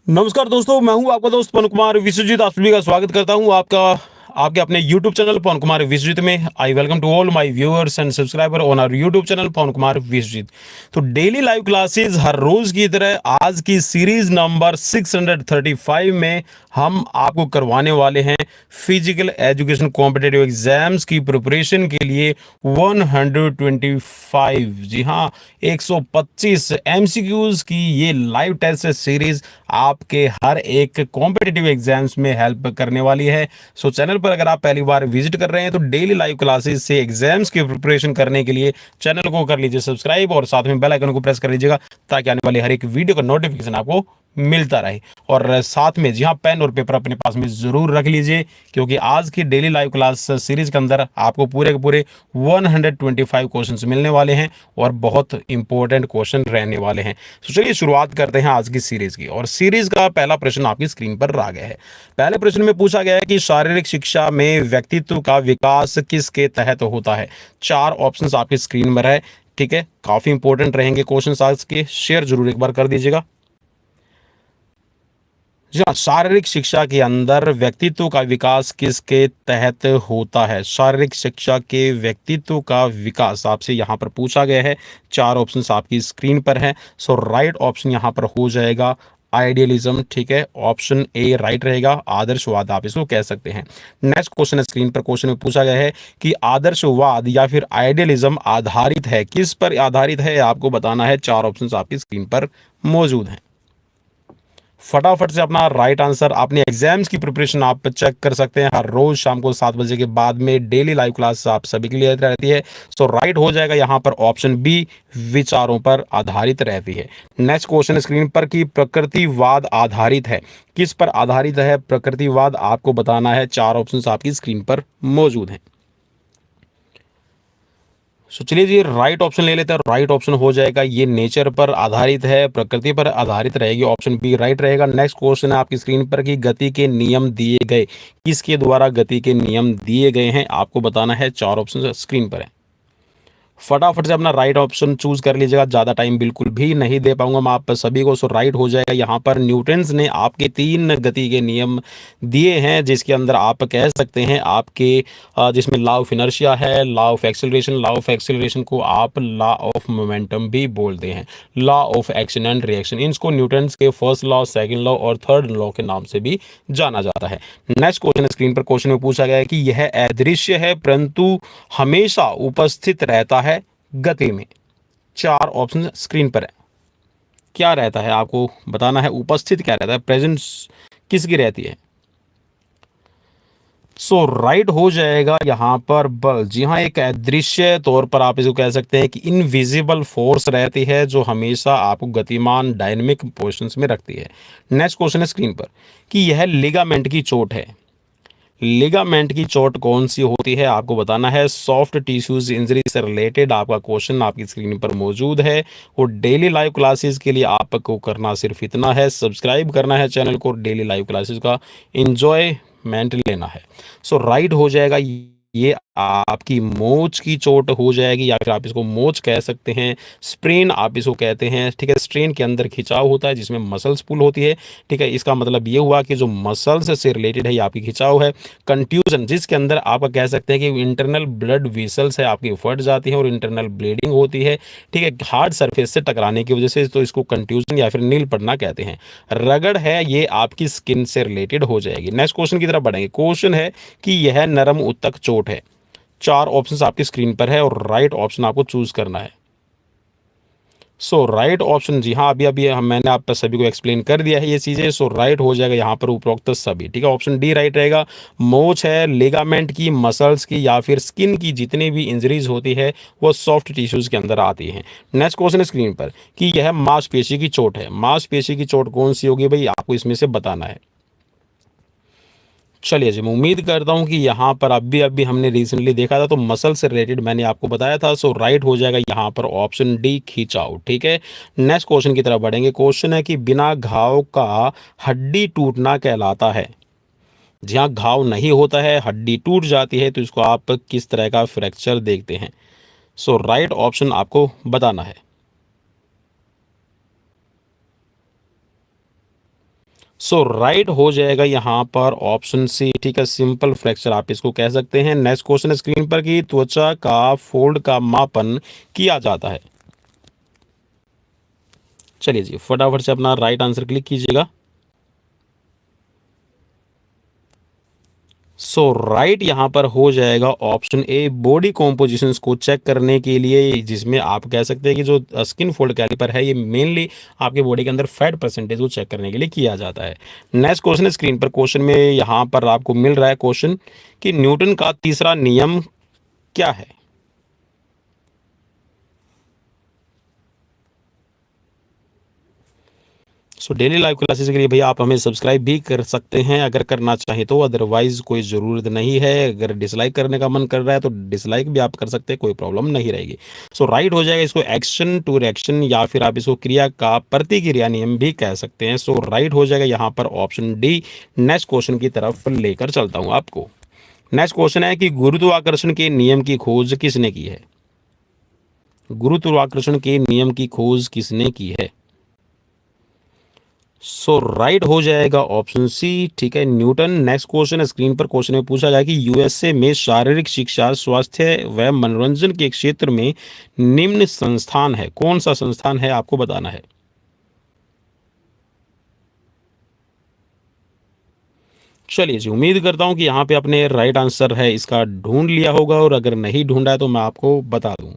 नमस्कार दोस्तों, मैं हूं आपका दोस्त पवन कुमार विश्वजीत। आप सभी का स्वागत करता हूं आपके अपने YouTube चैनल पवन कुमार विश्वजीत में। I welcome to all my viewers and subscriber on our YouTube channel Pawan Kumar Vishwajeet. तो डेली लाइव क्लासेस हर रोज की तरह आज की सीरीज नंबर 635 में हम आपको करवाने वाले हैं फिजिकल एजुकेशन कॉम्पिटिटिव एग्जाम्स की प्रिपरेशन के लिए 125, जी हाँ, 125 MCQs की ये लाइव टेस्ट सीरीज आपके हर एक कॉम्पिटिटिव एग्जाम्स में हेल्प करने वाली है। सो चैनल पर अगर आप पहली बार विजिट कर रहे हैं तो डेली लाइव क्लासेस से एग्जाम्स की प्रिपरेशन करने के लिए चैनल को कर लीजिए सब्सक्राइब और साथ में बेल आइकन को प्रेस कर लीजिएगा ताकि आने वाली हर एक वीडियो का नोटिफिकेशन आपको मिलता रहे। और साथ में जी हाँ, पेन और पेपर अपने पास में जरूर रख लीजिए क्योंकि आज की डेली लाइव क्लास सीरीज के अंदर आपको पूरे के पूरे 125 क्वेश्चंस मिलने वाले हैं और बहुत इंपॉर्टेंट क्वेश्चन रहने वाले हैं। तो चलिए शुरुआत करते हैं आज की सीरीज की। और सीरीज का पहला प्रश्न आपकी स्क्रीन पर आ गया है। पहले प्रश्न में पूछा गया है कि शारीरिक शिक्षा में व्यक्तित्व का विकास किसके तहत होता है। 4 ऑप्शंस आपकी स्क्रीन पर है। ठीक है, काफी इंपॉर्टेंट रहेंगे क्वेश्चंस आज के। शेयर जरूर एक बार कर दीजिएगा। जी हाँ, शारीरिक शिक्षा के अंदर व्यक्तित्व का विकास किसके तहत होता है। शारीरिक शिक्षा के व्यक्तित्व का विकास आपसे यहाँ पर पूछा गया है। 4 ऑप्शंस आपकी स्क्रीन पर है। सो राइट ऑप्शन यहाँ पर हो जाएगा आइडियलिज्म। ठीक है, ऑप्शन ए राइट रहेगा। आदर्शवाद आप इसको कह सकते हैं। नेक्स्ट क्वेश्चन है स्क्रीन पर। क्वेश्चन में पूछा गया है कि आदर्शवाद या फिर आइडियलिज्म आधारित है, किस पर आधारित है आपको बताना है। 4 ऑप्शंस आपकी स्क्रीन पर मौजूद हैं। फटाफट से अपना राइट आंसर अपने एग्जाम्स की प्रिपरेशन आप चेक कर सकते हैं। हर रोज शाम को 7 बजे के बाद में डेली लाइव क्लास आप सभी के लिए रहती है। सो राइट हो जाएगा यहाँ पर ऑप्शन बी, विचारों पर आधारित रहती है। नेक्स्ट क्वेश्चन स्क्रीन पर कि प्रकृतिवाद आधारित है, किस पर आधारित है प्रकृतिवाद आपको बताना है। 4 ऑप्शन आपकी स्क्रीन पर मौजूद हैं। सो चलिए जी, राइट ऑप्शन ले लेते हैं। राइट ऑप्शन हो जाएगा ये नेचर पर आधारित है, प्रकृति पर आधारित रहेगी। ऑप्शन बी राइट रहेगा। नेक्स्ट क्वेश्चन है आपकी स्क्रीन पर कि गति के नियम दिए गए, किसके द्वारा गति के नियम दिए गए हैं आपको बताना है। 4 ऑप्शन स्क्रीन पर है। फटाफट से अपना राइट ऑप्शन चूज कर लीजिएगा, ज़्यादा टाइम बिल्कुल भी नहीं दे पाऊंगा मैं आप सभी को। सो राइट हो जाएगा यहाँ पर न्यूटन्स ने आपके 3 गति के नियम दिए हैं जिसके अंदर आप कह सकते हैं आपके जिसमें लॉ ऑफ इनर्शिया है, law of acceleration. Law of acceleration को आप लॉ ऑफ मोमेंटम भी बोलते हैं, law of action and reaction. इनको न्यूटन्स के फर्स्ट लॉ, सेकेंड लॉ और थर्ड लॉ के नाम से भी जाना जाता है। नेक्स्ट क्वेश्चन स्क्रीन पर। क्वेश्चन में पूछा गया है कि यह अदृश्य है परंतु हमेशा उपस्थित रहता है गति में। 4 ऑप्शन स्क्रीन पर है। क्या रहता है आपको बताना है, उपस्थित क्या रहता है, प्रेजेंस किसकी रहती है। सो राइट हो जाएगा यहाँ पर बल। जी हाँ, एक अदृश्य तौर पर आप इसको कह सकते हैं कि इनविजिबल फोर्स रहती है जो हमेशा आपको गतिमान डायनेमिक पोजिशंस में रखती है। नेक्स्ट क्वेश्चन है स्क्रीन पर कि यह लिगामेंट की चोट है। लिगामेंट की चोट कौन सी होती है आपको बताना है। सॉफ्ट टिश्यूज इंजरी से रिलेटेड आपका क्वेश्चन आपकी स्क्रीन पर मौजूद है। और डेली लाइव क्लासेस के लिए आपको करना सिर्फ इतना है, सब्सक्राइब करना है चैनल को, डेली लाइव क्लासेस का एंजॉयमेंट लेना है। सो राइट हो जाएगा ये आपकी मोच की चोट हो जाएगी, या फिर आप इसको मोच कह सकते हैं, स्प्रेन आप इसको कहते हैं। ठीक है, स्ट्रेन के अंदर खिंचाव होता है जिसमें मसल्स पुल होती है। ठीक है, इसका मतलब ये हुआ कि जो मसल्स से रिलेटेड है ये आपकी खिंचाव है। कंट्यूजन जिसके अंदर आपका कह सकते हैं कि इंटरनल ब्लड वेसल्स है आपकी फट जाती है और इंटरनल ब्लीडिंग होती है। ठीक है, हार्ड सरफेस से टकराने की वजह से, तो इसको कंट्यूजन या फिर नील पड़ना कहते हैं। रगड़ है ये आपकी स्किन से रिलेटेड हो जाएगी। नेक्स्ट क्वेश्चन की तरफ बढ़ेंगे। क्वेश्चन है कि यह नरम ऊतक चोट है। 4 ऑप्शंस आपकी स्क्रीन पर है और राइट ऑप्शन आपको चूज करना है। सो राइट ऑप्शन, जी हाँ, अभी मैंने आप सभी को एक्सप्लेन कर दिया है ये चीज़ें। सो राइट हो जाएगा यहाँ पर उपरोक्त सभी। ठीक है, ऑप्शन डी राइट रहेगा। मोच है लिगामेंट की, मसल्स की या फिर स्किन की जितनी भी इंजरीज होती है वो सॉफ्ट टिश्यूज के अंदर आती है। नेक्स्ट क्वेश्चन स्क्रीन पर कि यह मांसपेशी की चोट है। मांसपेशी की चोट कौन सी होगी भाई, आपको इसमें से बताना है। चलिए जी, मैं उम्मीद करता हूं कि यहाँ पर अभी हमने रिसेंटली देखा था तो मसल से रिलेटेड मैंने आपको बताया था। सो राइट हो जाएगा यहाँ पर ऑप्शन डी, खिंचाव। ठीक है, नेक्स्ट क्वेश्चन की तरफ बढ़ेंगे। क्वेश्चन है कि बिना घाव का हड्डी टूटना कहलाता है। जहाँ घाव नहीं होता है, हड्डी टूट जाती है, तो इसको आप किस तरह का फ्रैक्चर देखते हैं। सो राइट ऑप्शन आपको बताना है। सो राइट हो जाएगा यहाँ पर ऑप्शन सी, ठीक है, सिंपल फ्रैक्चर आप इसको कह सकते हैं। नेक्स्ट क्वेश्चन स्क्रीन पर कि त्वचा का फोल्ड का मापन किया जाता है। चलिए जी फटाफट से अपना राइट आंसर क्लिक कीजिएगा। सो राइट यहाँ पर हो जाएगा ऑप्शन ए, बॉडी कॉम्पोजिशंस को चेक करने के लिए, जिसमें आप कह सकते हैं कि जो स्किन फोल्ड कैलिपर है ये मेनली आपके बॉडी के अंदर फैट परसेंटेज को चेक करने के लिए किया जाता है। नेक्स्ट क्वेश्चन स्क्रीन पर, क्वेश्चन में यहाँ पर आपको मिल रहा है क्वेश्चन कि न्यूटन का तीसरा नियम क्या है। सो डेली लाइव क्लासेस के लिए भैया आप हमें सब्सक्राइब भी कर सकते हैं अगर करना चाहें तो, अदरवाइज कोई ज़रूरत नहीं है। अगर डिसलाइक करने का मन कर रहा है तो डिसलाइक भी आप कर सकते हैं, कोई प्रॉब्लम नहीं रहेगी। सो राइट हो जाएगा इसको एक्शन टू रिएक्शन, या फिर आप इसको क्रिया का प्रतिक्रिया नियम भी कह सकते हैं। सो राइट हो जाएगा यहाँ पर ऑप्शन डी। नेक्स्ट क्वेश्चन की तरफ लेकर चलता हूँ आपको। नेक्स्ट क्वेश्चन है कि गुरुत्वाकर्षण के नियम की खोज किसने की है। गुरुत्वाकर्षण के नियम की खोज किसने की है। सो राइट हो जाएगा ऑप्शन सी, ठीक है, न्यूटन। नेक्स्ट क्वेश्चन स्क्रीन पर, क्वेश्चन में पूछा गया कि यूएसए में शारीरिक शिक्षा, स्वास्थ्य व मनोरंजन के क्षेत्र में निम्न संस्थान है, कौन सा संस्थान है आपको बताना है। चलिए जी, उम्मीद करता हूं कि यहाँ पे आपने राइट आंसर है इसका ढूंढ लिया होगा, और अगर नहीं ढूंढा है तो मैं आपको बता दूं।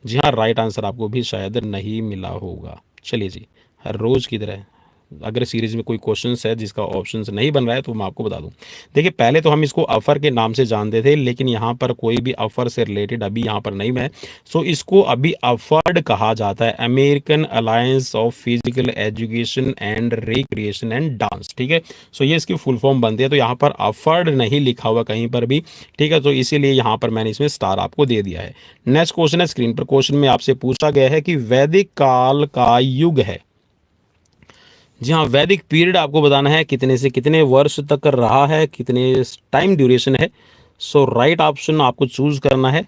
जी हाँ, राइट आंसर आपको भी शायद नहीं मिला होगा। चलिए जी, हर रोज़ की तरह अगर सीरीज में कोई क्वेश्चंस है जिसका ऑप्शंस नहीं बन रहा है तो मैं आपको बता दूं। देखिए, पहले तो हम इसको अफर के नाम से जानते थे, लेकिन यहाँ पर कोई भी अफर से रिलेटेड अभी यहाँ पर नहीं है। सो इसको अभी अफर्ड कहा जाता है, American alliance of physical education and recreation and dance, ठीक है। सो ये इसकी फुल फॉर्म बनती है, तो यहाँ पर अफर्ड नहीं लिखा हुआ कहीं पर भी, ठीक है, तो इसीलिए यहाँ पर मैंने इसमें स्टार आपको दे दिया है। नेक्स्ट क्वेश्चन है स्क्रीन पर, क्वेश्चन में आपसे पूछा गया है कि वैदिक काल का युग है। जी हाँ, वैदिक पीरियड आपको बताना है कितने से कितने वर्ष तक रहा है, कितने टाइम ड्यूरेशन है। सो राइट ऑप्शन आपको चूज करना है।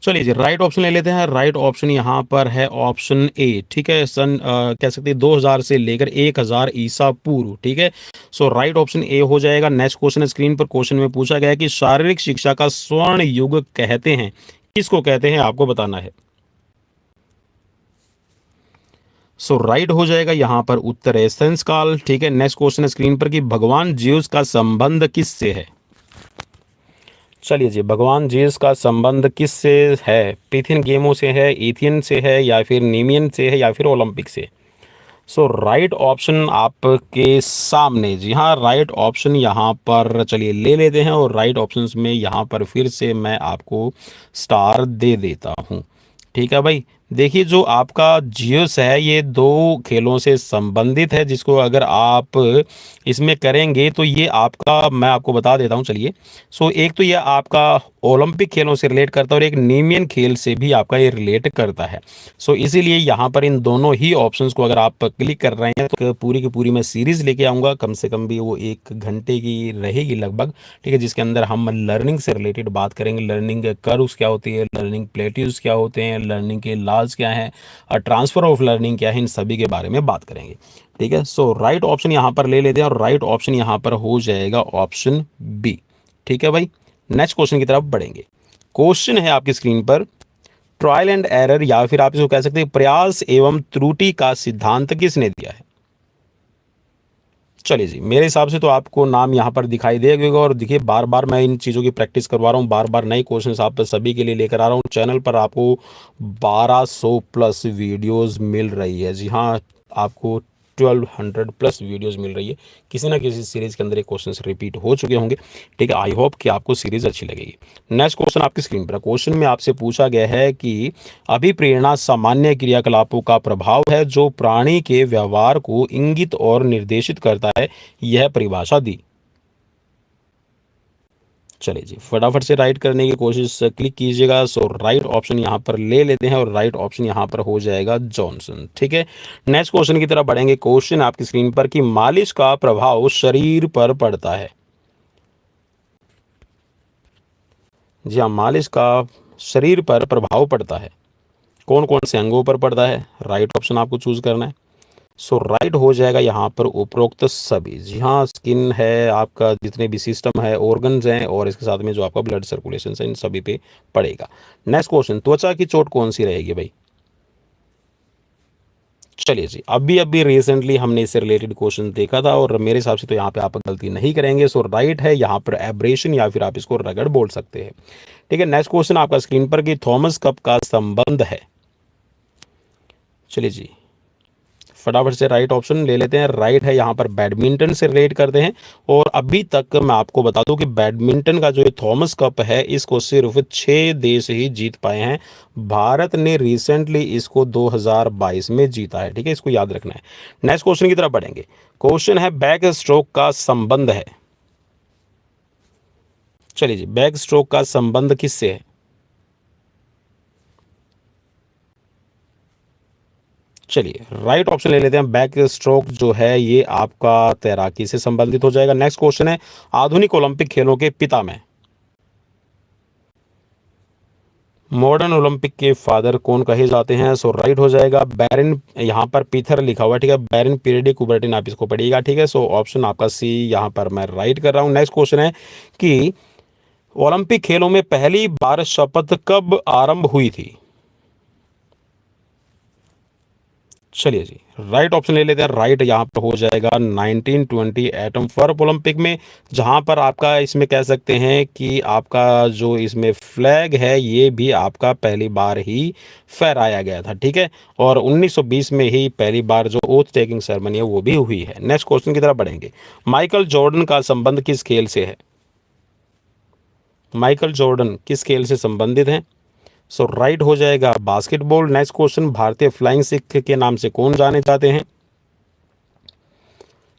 चलिए जी, राइट ऑप्शन ले लेते हैं। राइट ऑप्शन यहाँ पर है ऑप्शन ए, ठीक है, सन कह सकते हैं 2000 से लेकर 1000 ईसा पूर्व, ठीक है। सो राइट ऑप्शन ए हो जाएगा। नेक्स्ट क्वेश्चन स्क्रीन पर, क्वेश्चन में पूछा गया है कि शारीरिक शिक्षा का स्वर्ण युग कहते हैं, किसको कहते हैं आपको बताना है। सो राइट हो जाएगा यहाँ पर उत्तर एथेंस काल, ठीक है। नेक्स्ट क्वेश्चन स्क्रीन पर कि भगवान ज्यूस का संबंध किससे है। चलिए जी, भगवान जीसस का संबंध किससे है। पिथियन गेमों से है, एथियन से है, या फिर नीमियन से है, या फिर ओलंपिक से। सो राइट ऑप्शन आपके सामने, जी हाँ, राइट ऑप्शन यहाँ पर चलिए ले लेते हैं, और राइट ऑप्शन में यहाँ पर फिर से मैं आपको स्टार दे देता हूँ, ठीक है भाई। देखिए, जो आपका जियोस है ये दो खेलों से संबंधित है, जिसको अगर आप इसमें करेंगे तो ये आपका, मैं आपको बता देता हूँ चलिए। सो एक तो ये आपका ओलंपिक खेलों से रिलेट करता है, और एक नीमियन खेल से भी आपका ये रिलेट करता है। सो इसीलिए यहाँ पर इन दोनों ही ऑप्शंस को अगर आप क्लिक कर रहे हैं तो पूरी की पूरी मैं सीरीज़ लेके आऊँगा, कम से कम भी वो 1 घंटे की रहेगी लगभग, ठीक है, जिसके अंदर हम लर्निंग से रिलेटेड बात करेंगे। लर्निंग कर्व्स क्या होती है, लर्निंग प्लेट्यूज क्या होते हैं, लर्निंग के लाज क्या हैं, और ट्रांसफ़र ऑफ लर्निंग क्या है, इन सभी के बारे में बात करेंगे, ठीक है। सो राइट ऑप्शन यहाँ पर ले लेते हैं, और राइट ऑप्शन यहाँ पर हो जाएगा ऑप्शन बी, ठीक है भाई। नेक्स्ट क्वेश्चन की तरफ बढ़ेंगे। क्वेश्चन है आपकी स्क्रीन पर, ट्रायल एंड एरर, या फिर आप इसको कह सकते हैं प्रयास एवं त्रुटि का सिद्धांत किसने दिया है। चलिए जी, मेरे हिसाब से तो आपको नाम यहाँ पर दिखाई देगा, और देखिए बार बार मैं इन चीज़ों की प्रैक्टिस करवा रहा हूँ, बार बार नए क्वेश्चंस आप सभी के लिए लेकर आ रहा हूँ। चैनल पर आपको 1200 प्लस वीडियोस मिल रही है, जी हाँ, आपको 1200 प्लस वीडियोस मिल रही है। किसी ना किसी सीरीज़ के अंदर ये क्वेश्चंस रिपीट हो चुके होंगे, ठीक है। आई होप कि आपको सीरीज़ अच्छी लगेगी। नेक्स्ट क्वेश्चन आपकी स्क्रीन पर, क्वेश्चन में आपसे पूछा गया है कि अभिप्रेरणा सामान्य क्रियाकलापों का प्रभाव है जो प्राणी के व्यवहार को इंगित और निर्देशित करता है, यह परिभाषा दी। चलिए जी, फटाफट से राइट करने की कोशिश क्लिक कीजिएगा। सो राइट ऑप्शन यहाँ पर ले लेते हैं, और राइट ऑप्शन यहाँ पर हो जाएगा जॉनसन, ठीक है। नेक्स्ट क्वेश्चन की तरफ बढ़ेंगे। क्वेश्चन आपकी स्क्रीन पर कि मालिश का प्रभाव शरीर पर पड़ता है। जी हाँ, मालिश का शरीर पर प्रभाव पड़ता है, कौन कौन से अंगों पर पड़ता है। राइट ऑप्शन आपको चूज करना है। सो राइट हो जाएगा यहाँ पर उपरोक्त सभी। जी हाँ, स्किन है, आपका जितने भी सिस्टम है, ऑर्गन्स हैं, और इसके साथ में जो आपका ब्लड सर्कुलेशन है, इन सभी पे पड़ेगा। नेक्स्ट क्वेश्चन, त्वचा की चोट कौन सी रहेगी भाई? चलिए जी, अभी अभी रिसेंटली हमने इससे रिलेटेड क्वेश्चन देखा था, और मेरे हिसाब से तो यहाँ पे आप गलती नहीं करेंगे। सो राइट है यहाँ पर एब्रेशन, या फिर आप इसको रगड़ बोल सकते हैं। ठीक है, नेक्स्ट क्वेश्चन आपका स्क्रीन पर कि थॉमस कप का संबंध है। चलिए जी, फटाफट से राइट ऑप्शन ले लेते हैं। राइट है यहाँ पर बैडमिंटन से रिलेट करते हैं। और अभी तक मैं आपको बता दूं कि बैडमिंटन का जो ये थॉमस कप है, इसको सिर्फ 6 देश ही जीत पाए हैं। भारत ने रिसेंटली इसको 2022 में जीता है। ठीक है, इसको याद रखना है। नेक्स्ट क्वेश्चन की तरफ बढ़ेंगे। क्वेश्चन है बैक स्ट्रोक का संबंध है। चलिए जी, बैक स्ट्रोक का संबंध किससे है? चलिए राइट ऑप्शन ले लेते हैं। बैक स्ट्रोक जो है ये आपका तैराकी से संबंधित हो जाएगा। नेक्स्ट क्वेश्चन है आधुनिक ओलंपिक खेलों के पिता में। मॉडर्न ओलंपिक के फादर कौन कहे जाते हैं? सो राइट हो जाएगा बैरन, यहाँ पर पीथर लिखा हुआ है। ठीक है, बैरन पीरियड कुबर्टिन, आप इसको पढ़िएगा। ठीक है, सो ऑप्शन आपका सी यहाँ पर मैं राइट कर रहा हूँ। नेक्स्ट क्वेश्चन है कि ओलंपिक खेलों में पहली बार शपथ कब आरंभ हुई थी? चलिए जी, राइट ऑप्शन ले लेते हैं। राइट यहाँ पर हो जाएगा 1920 एटम फॉर ओलंपिक में, जहाँ पर आपका इसमें कह सकते हैं कि आपका जो इसमें फ्लैग है ये भी आपका पहली बार ही फहराया गया था। ठीक है, और 1920 में ही पहली बार जो ओथ टेकिंग सेरेमनी है वो भी हुई है। नेक्स्ट क्वेश्चन की तरफ बढ़ेंगे। माइकल जॉर्डन का संबंध किस खेल से है? माइकल जॉर्डन किस खेल से संबंधित हैं? सो राइट हो जाएगा बास्केटबॉल। नेक्स्ट क्वेश्चन, भारतीय फ्लाइंग सिख के नाम से कौन जाने जाते हैं?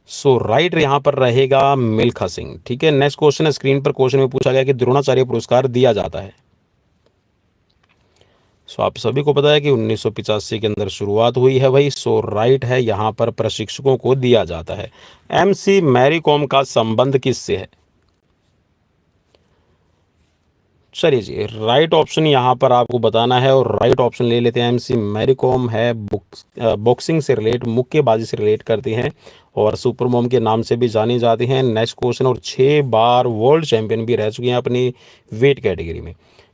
सो राइट यहाँ पर रहेगा मिल्खा सिंह। ठीक है, नेक्स्ट क्वेश्चन है, स्क्रीन पर क्वेश्चन में पूछा गया कि द्रोणाचार्य पुरस्कार दिया जाता है। सो आप सभी को पता है कि 1985 के अंदर शुरुआत हुई है भाई। सो राइट है यहाँ पर प्रशिक्षकों को दिया जाता है। एमसी मैरी कॉम का संबंध किससे है? चलिए जी, राइट ऑप्शन यहाँ पर आपको बताना है, और राइट ऑप्शन ले लेते हैं। एमसी मैरी कॉम है बॉक्सिंग से रिलेट, मुक्केबाजी से रिलेट करती हैं, और सुपर मॉम के नाम से भी जानी जाती हैं। नेक्स्ट क्वेश्चन, और 6 बार वर्ल्ड चैंपियन भी रह चुकी हैं अपनी वेट कैटेगरी में।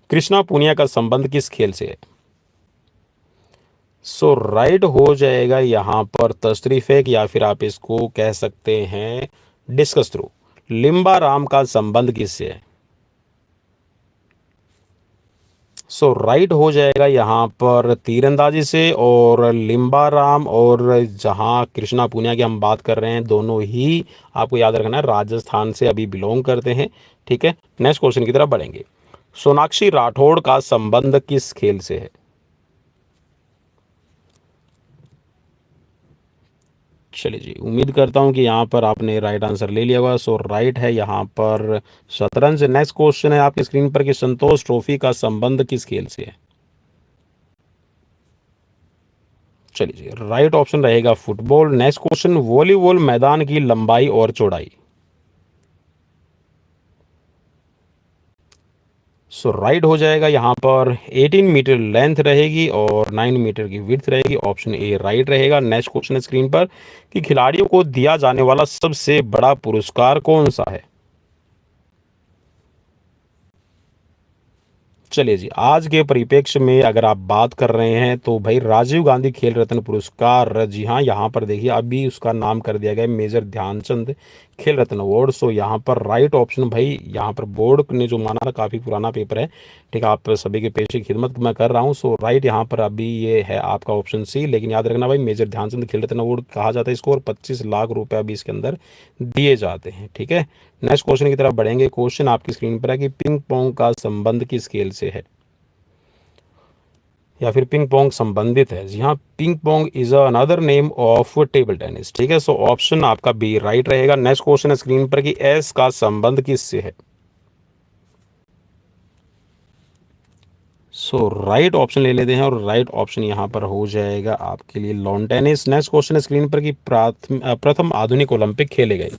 कृष्णा पुनिया का संबंध किस खेल से है? सो राइट हो जाएगा यहाँ पर तस्तरी फेंक, या फिर आप इसको कह सकते हैं डिस्कस थ्रो। लिम्बा राम का संबंध किससे है? सो राइट हो जाएगा यहाँ पर तीरंदाजी से। और लिम्बाराम और जहाँ कृष्णा पुनिया की हम बात कर रहे हैं, दोनों ही आपको याद रखना है राजस्थान से अभी बिलोंग करते हैं। ठीक है, नेक्स्ट क्वेश्चन की तरफ बढ़ेंगे। सोनाक्षी राठौड़ का संबंध किस खेल से है? चलिए जी, उम्मीद करता हूँ कि यहाँ पर आपने राइट आंसर ले लिया होगा। सो राइट है यहाँ पर शतरंज। नेक्स्ट क्वेश्चन है आपकी स्क्रीन पर कि संतोष ट्रॉफी का संबंध किस खेल से है? चलिए जी, राइट ऑप्शन रहेगा फुटबॉल। नेक्स्ट क्वेश्चन, वॉलीबॉल मैदान की लंबाई और चौड़ाई। सो राइट हो जाएगा यहाँ पर 18 मीटर लेंथ रहेगी और 9 मीटर की विड्थ रहेगी। ऑप्शन ए राइट रहेगा। नेक्स्ट क्वेश्चन है स्क्रीन पर कि खिलाड़ियों को दिया जाने वाला सबसे बड़ा पुरस्कार कौन सा है? चलिए जी, आज के परिप्रेक्ष्य में अगर आप बात कर रहे हैं तो भाई राजीव गांधी खेल रत्न पुरस्कार, जी हाँ, यहाँ पर देखिए अभी उसका नाम कर दिया गया है मेजर ध्यानचंद खेल रत्न अवार्ड। सो यहाँ पर राइट ऑप्शन भाई, यहाँ पर बोर्ड ने जो माना था, काफ़ी पुराना पेपर है। ठीक है, आप सभी के पेश की खिदमत मैं कर रहा हूँ। सो राइट यहाँ पर अभी ये है आपका ऑप्शन सी। लेकिन याद रखना भाई, मेजर ध्यानचंद खेल रत्न अवार्ड कहा जाता है इसको, और 25 लाख रुपये अभी इसके अंदर दिए जाते हैं। ठीक है, नेक्स्ट क्वेश्चन की तरफ बढ़ेंगे। क्वेश्चन आपकी स्क्रीन पर है कि पिंग पोंग का संबंध किस खेल से है, या फिर पिंग पोंग संबंधित है? जी हाँ, ping pong is another name of table tennis. ठीक है, सो ऑप्शन आपका बी राइट रहेगा। नेक्स्ट क्वेश्चन है स्क्रीन पर कि एस का संबंध किससे है? सो राइट ऑप्शन ले लेते हैं, और राइट ऑप्शन यहाँ पर हो जाएगा आपके लिए लॉन टेनिस। नेक्स्ट क्वेश्चन है स्क्रीन पर कि प्रथम आधुनिक ओलंपिक खेले गए।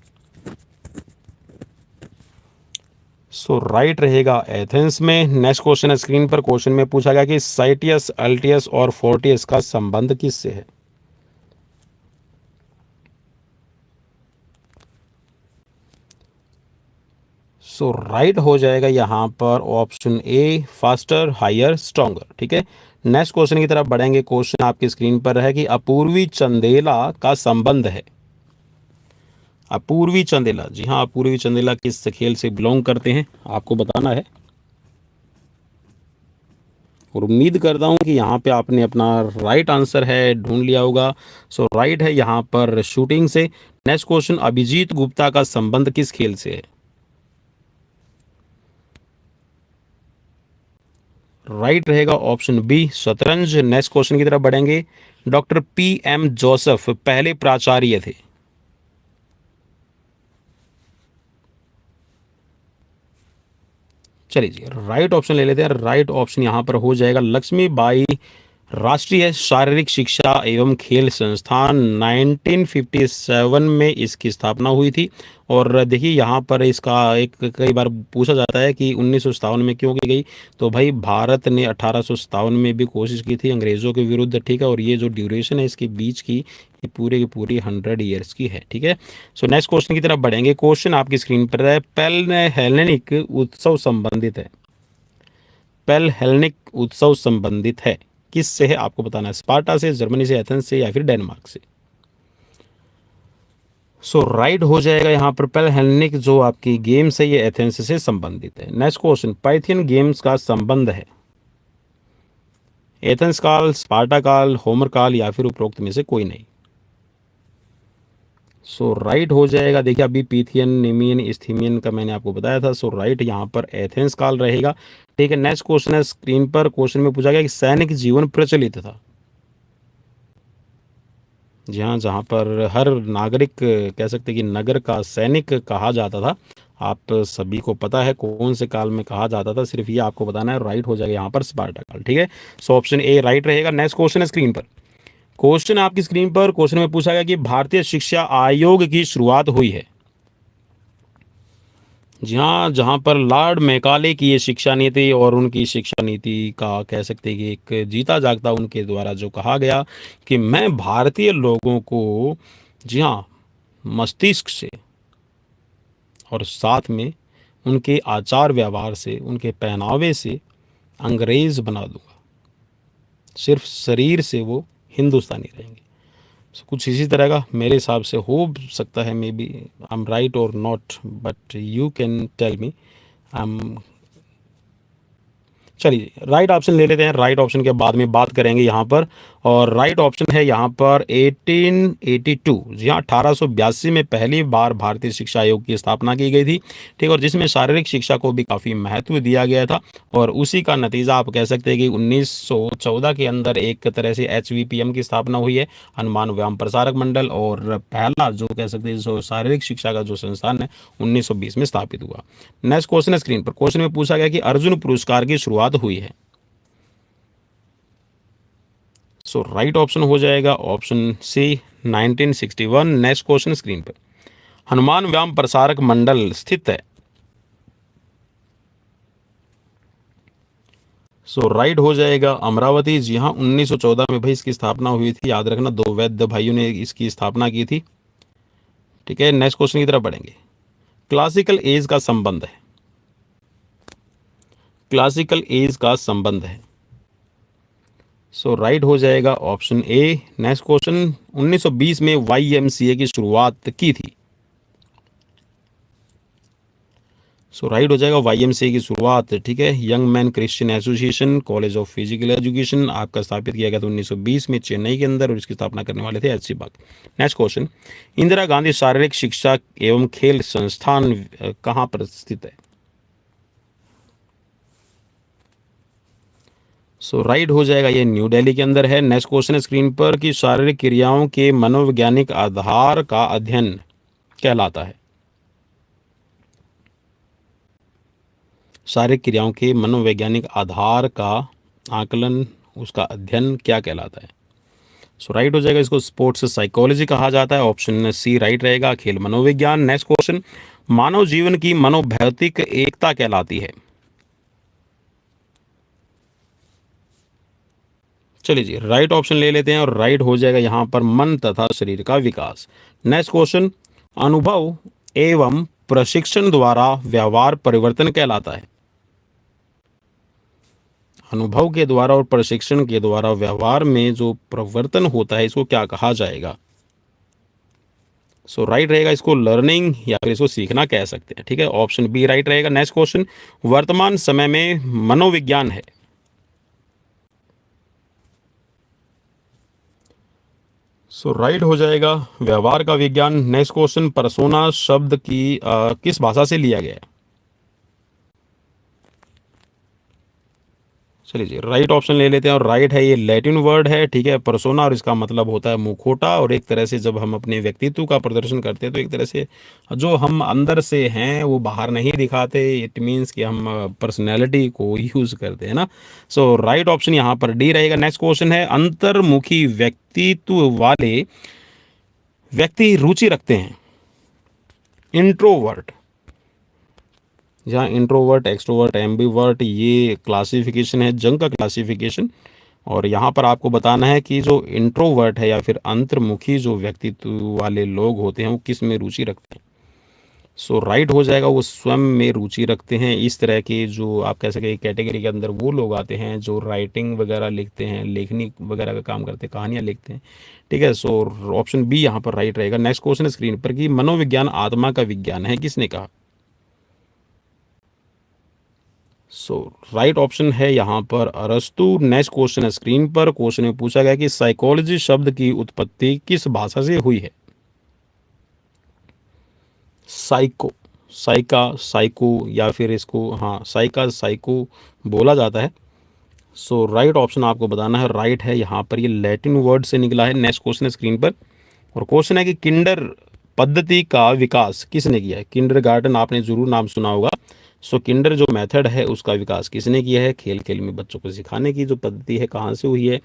सो राइट रहेगा एथेंस में। नेक्स्ट क्वेश्चन है स्क्रीन पर, क्वेश्चन में पूछा गया कि साइटियस, अल्टियस और फोर्टियस का संबंध किससे है? सो राइट हो जाएगा यहाँ पर option A, faster, higher, stronger. ठीक है, नेक्स्ट क्वेश्चन की तरफ बढ़ेंगे। क्वेश्चन आपकी स्क्रीन पर है कि अपूर्वी चंदेला का संबंध है। अपूर्वी चंदेला, जी हाँ, अपूर्वी चंदेला किस खेल से बिलोंग करते हैं आपको बताना है, और उम्मीद करता हूँ कि यहाँ पे आपने अपना राइट आंसर है ढूंढ लिया होगा। सो राइट है यहाँ पर शूटिंग से। नेक्स्ट क्वेश्चन, अभिजीत गुप्ता का संबंध किस खेल से है? राइट रहेगा ऑप्शन बी, शतरंज। नेक्स्ट क्वेश्चन की तरफ बढ़ेंगे। डॉक्टर पी एम जोसेफ पहले प्राचार्य थे। चलिए जी, राइट ऑप्शन ले लेते हैं। राइट ऑप्शन यहाँ पर हो जाएगा लक्ष्मीबाई राष्ट्रीय शारीरिक शिक्षा एवं खेल संस्थान। 1957 में इसकी स्थापना हुई थी। और देखिए यहाँ पर इसका एक कई बार पूछा जाता है कि 1957 में क्यों की गई, तो भाई भारत ने 1857 में भी कोशिश की थी अंग्रेज़ों के विरुद्ध। ठीक है, और ये जो ड्यूरेशन है इसके बीच की पूरी 100 ईयर्स की है। ठीक है, सो नेक्स्ट क्वेश्चन की तरफ बढ़ेंगे। क्वेश्चन आपकी स्क्रीन पर है, पेल हेलेनिक उत्सव संबंधित है। पेल हेलेनिक उत्सव संबंधित है किससे है आपको बताना है, स्पार्टा से, जर्मनी से, एथेंस से, या फिर डेनमार्क से। सो राइट हो जाएगा यहाँ पर पेल हेलेनिक जो आपकी गेम्स है ये एथेंस से संबंधित है। नेक्स्ट क्वेश्चन, पाइथियन गेम्स का संबंध है एथेंस काल, स्पार्टा काल, होमर काल, या फिर उपरोक्त में से कोई नहीं। सो राइट हो जाएगा, देखिए अभी पीथियन, निमियन, इस्थीमियन का मैंने आपको बताया था। सो राइट यहाँ पर एथेंस काल रहेगा। ठीक है, नेक्स्ट क्वेश्चन है स्क्रीन पर। क्वेश्चन में पूछा गया कि सैनिक जीवन प्रचलित था। जी हाँ, जहाँ पर हर नागरिक कह सकते हैं कि नगर का सैनिक कहा जाता था। आप सभी को पता है कौन से काल में कहा जाता था, सिर्फ ये आपको बताना है। राइट हो जाएगा यहाँ पर स्पार्टा काल। ठीक है, सो ऑप्शन ए राइट रहेगा। नेक्स्ट क्वेश्चन है स्क्रीन पर। क्वेश्चन आपकी स्क्रीन पर। क्वेश्चन में पूछा गया कि भारतीय शिक्षा आयोग की शुरुआत हुई है। जी हाँ, जहाँ पर लॉर्ड मैकाले की ये शिक्षा नीति और उनकी शिक्षा नीति का कह सकते हैं कि एक जीता जागता उनके द्वारा जो कहा गया कि मैं भारतीय लोगों को, जी हाँ, मस्तिष्क से और साथ में उनके आचार व्यवहार से, उनके पहनावे से अंग्रेज़ बना दूंगा, सिर्फ शरीर से वो हिंदुस्तानी रहेंगे। कुछ इसी तरह का मेरे हिसाब से हो सकता है। May be I am right और not, but you can tell me. I am, चलिए राइट ऑप्शन ले लेते हैं। राइट ऑप्शन के बाद में बात करेंगे यहाँ पर। और राइट ऑप्शन है यहाँ पर 1882। जी हाँ, 1882 में पहली बार भारतीय शिक्षा आयोग की स्थापना की गई थी। ठीक, और जिसमें शारीरिक शिक्षा को भी काफ़ी महत्व दिया गया था। और उसी का नतीजा आप कह सकते हैं कि 1914 के अंदर एक तरह से HVPM की स्थापना हुई है, हनुमान व्यायाम प्रसारक मंडल। और पहला जो कह सकते हैं जो शारीरिक शिक्षा का जो संस्थान है 1920 में स्थापित हुआ। नेक्स्ट क्वेश्चन है स्क्रीन पर। क्वेश्चन में पूछा गया कि अर्जुन पुरस्कार की शुरुआत हुई है। सो राइट ऑप्शन हो जाएगा option C, 1961। Next question screen पर। हनुमान व्यायाम प्रसारक मंडल स्थित है। सो राइट हो जाएगा अमरावती। जी हाँ, 1914 में भाई इसकी स्थापना हुई थी। याद रखना, दो वैद्य भाइयों ने इसकी स्थापना की थी। ठीक है, नेक्स्ट क्वेश्चन की तरफ बढ़ेंगे। क्लासिकल एज का संबंध है। क्लासिकल एज का संबंध है। सो राइट हो जाएगा ऑप्शन ए। नेक्स्ट क्वेश्चन, 1920 में YMCA की शुरुआत की थी। सो राइट हो जाएगा YMCA की शुरुआत, ठीक है, young man Christian association college of physical education आपका स्थापित किया गया था 1920 में चेन्नई के अंदर, और इसकी स्थापना करने वाले थे HC बाग। नेक्स्ट क्वेश्चन, इंदिरा गांधी शारीरिक शिक्षा एवं खेल संस्थान कहाँ पर स्थित है? सो राइट हो जाएगा ये न्यू दिल्ली के अंदर है। नेक्स्ट क्वेश्चन है स्क्रीन पर कि शारीरिक क्रियाओं के मनोवैज्ञानिक आधार का अध्ययन कहलाता है। शारीरिक क्रियाओं के मनोवैज्ञानिक आधार का आकलन, उसका अध्ययन क्या कहलाता है? सो राइट हो जाएगा, इसको स्पोर्ट्स साइकोलॉजी कहा जाता है। ऑप्शन सी राइट रहेगा, खेल मनोविज्ञान। नेक्स्ट क्वेश्चन, मानव जीवन की मनोभौतिक एकता कहलाती है। चलिए जी, राइट ऑप्शन ले लेते हैं, और राइट हो जाएगा यहाँ पर मन तथा शरीर का विकास। नेक्स्ट क्वेश्चन, अनुभव एवं प्रशिक्षण द्वारा व्यवहार परिवर्तन कहलाता है? अनुभव के द्वारा और प्रशिक्षण के द्वारा व्यवहार में जो परिवर्तन होता है इसको क्या कहा जाएगा? सो राइट रहेगा इसको लर्निंग या फिर इसको सीखना कह सकते हैं। ठीक है, ऑप्शन बी राइट रहेगा। नेक्स्ट क्वेश्चन, वर्तमान समय में मनोविज्ञान है। सो राइट हो जाएगा व्यवहार का विज्ञान। नेक्स्ट क्वेश्चन, परसोना शब्द की किस भाषा से लिया गया है? चलिए जी राइट ऑप्शन ले लेते हैं और राइट है, ये लैटिन वर्ड है। ठीक है, परसोना, और इसका मतलब होता है मुखौटा। और एक तरह से जब हम अपने व्यक्तित्व का प्रदर्शन करते हैं तो एक तरह से जो हम अंदर से हैं वो बाहर नहीं दिखाते। इट मीन्स कि हम पर्सनैलिटी को यूज़ करते हैं ना। सो राइट ऑप्शन यहाँ पर डी रहेगा। नेक्स्ट क्वेश्चन है, अंतर्मुखी व्यक्तित्व वाले व्यक्ति रुचि रखते हैं। इंट्रोवर्ट, जहाँ इंट्रोवर्ट, एक्सट्रोवर्ट, एम्बीवर्ट, ये क्लासिफिकेशन है, जंग का क्लासिफिकेशन। और यहाँ पर आपको बताना है कि जो इंट्रोवर्ट है या फिर अंतर्मुखी जो व्यक्तित्व वाले लोग होते हैं वो किस में रुचि रखते हैं? सो राइट हो जाएगा, वो स्वयं में रुचि रखते हैं। इस तरह के जो आप कह सकें कैटेगरी के अंदर वो लोग आते हैं जो राइटिंग वगैरह लिखते हैं, लेखनी वगैरह का काम करते हैं, कहानियाँ लिखते हैं। ठीक है, सो ऑप्शन बी यहाँ पर राइट रहेगा। नेक्स्ट क्वेश्चन स्क्रीन पर कि मनोविज्ञान आत्मा का विज्ञान है, किसने कहा? सो राइट ऑप्शन है यहाँ पर अरस्तु। नेक्स्ट क्वेश्चन है स्क्रीन पर। क्वेश्चन में पूछा गया कि साइकोलॉजी शब्द की उत्पत्ति किस भाषा से हुई है? साइको, साइका, साइको, या फिर इसको हाँ साइका, साइको बोला जाता है। सो राइट ऑप्शन आपको बताना है, राइट है यहाँ पर, ये लैटिन वर्ड से निकला है। नेक्स्ट क्वेश्चन है स्क्रीन पर और क्वेश्चन है कि किंडर पद्धति का विकास किसने किया है? किंडर गार्डन आपने जरूर नाम सुना होगा। सो किंडर जो मेथड है उसका विकास किसने किया है? खेल खेल में बच्चों को सिखाने की जो पद्धति है, कहाँ से हुई है?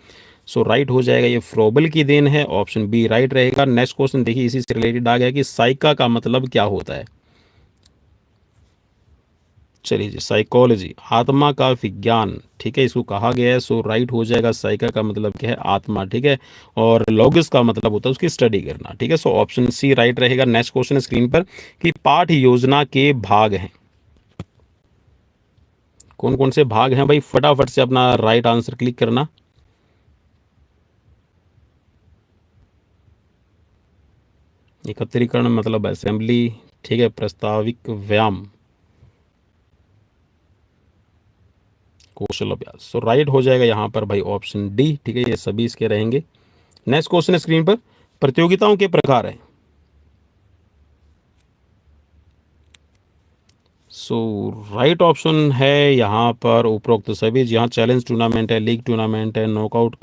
सो राइट हो जाएगा, ये फ्रोबल की देन है। ऑप्शन बी राइट रहेगा। नेक्स्ट क्वेश्चन देखिए, इसी से रिलेटेड आ गया कि साइका का मतलब क्या होता है? चलिए जी, साइकोलॉजी आत्मा का विज्ञान, ठीक है, इसको कहा गया है। सो राइट हो जाएगा, साइका का मतलब क्या है? आत्मा। ठीक है, और लॉगस का मतलब होता है उसकी स्टडी करना। ठीक है, सो ऑप्शन सी राइट रहेगा। नेक्स्ट क्वेश्चन स्क्रीन पर कि पाठ योजना के भाग हैं, कौन कौन से भाग हैं भाई? फटाफट से अपना राइट आंसर क्लिक करना। एकत्रीकरण मतलब असेंबली। ठीक है, प्रस्ताविक व्यायाम, कौशल अभ्यास। सो राइट हो जाएगा यहाँ पर भाई ऑप्शन डी। ठीक है, ये सभी इसके रहेंगे। नेक्स्ट क्वेश्चन स्क्रीन पर, प्रतियोगिताओं के प्रकार है। सो राइट ऑप्शन है यहाँ पर उपरोक्त सभी। जहाँ चैलेंज टूर्नामेंट है, लीग टूर्नामेंट है, नॉकआउट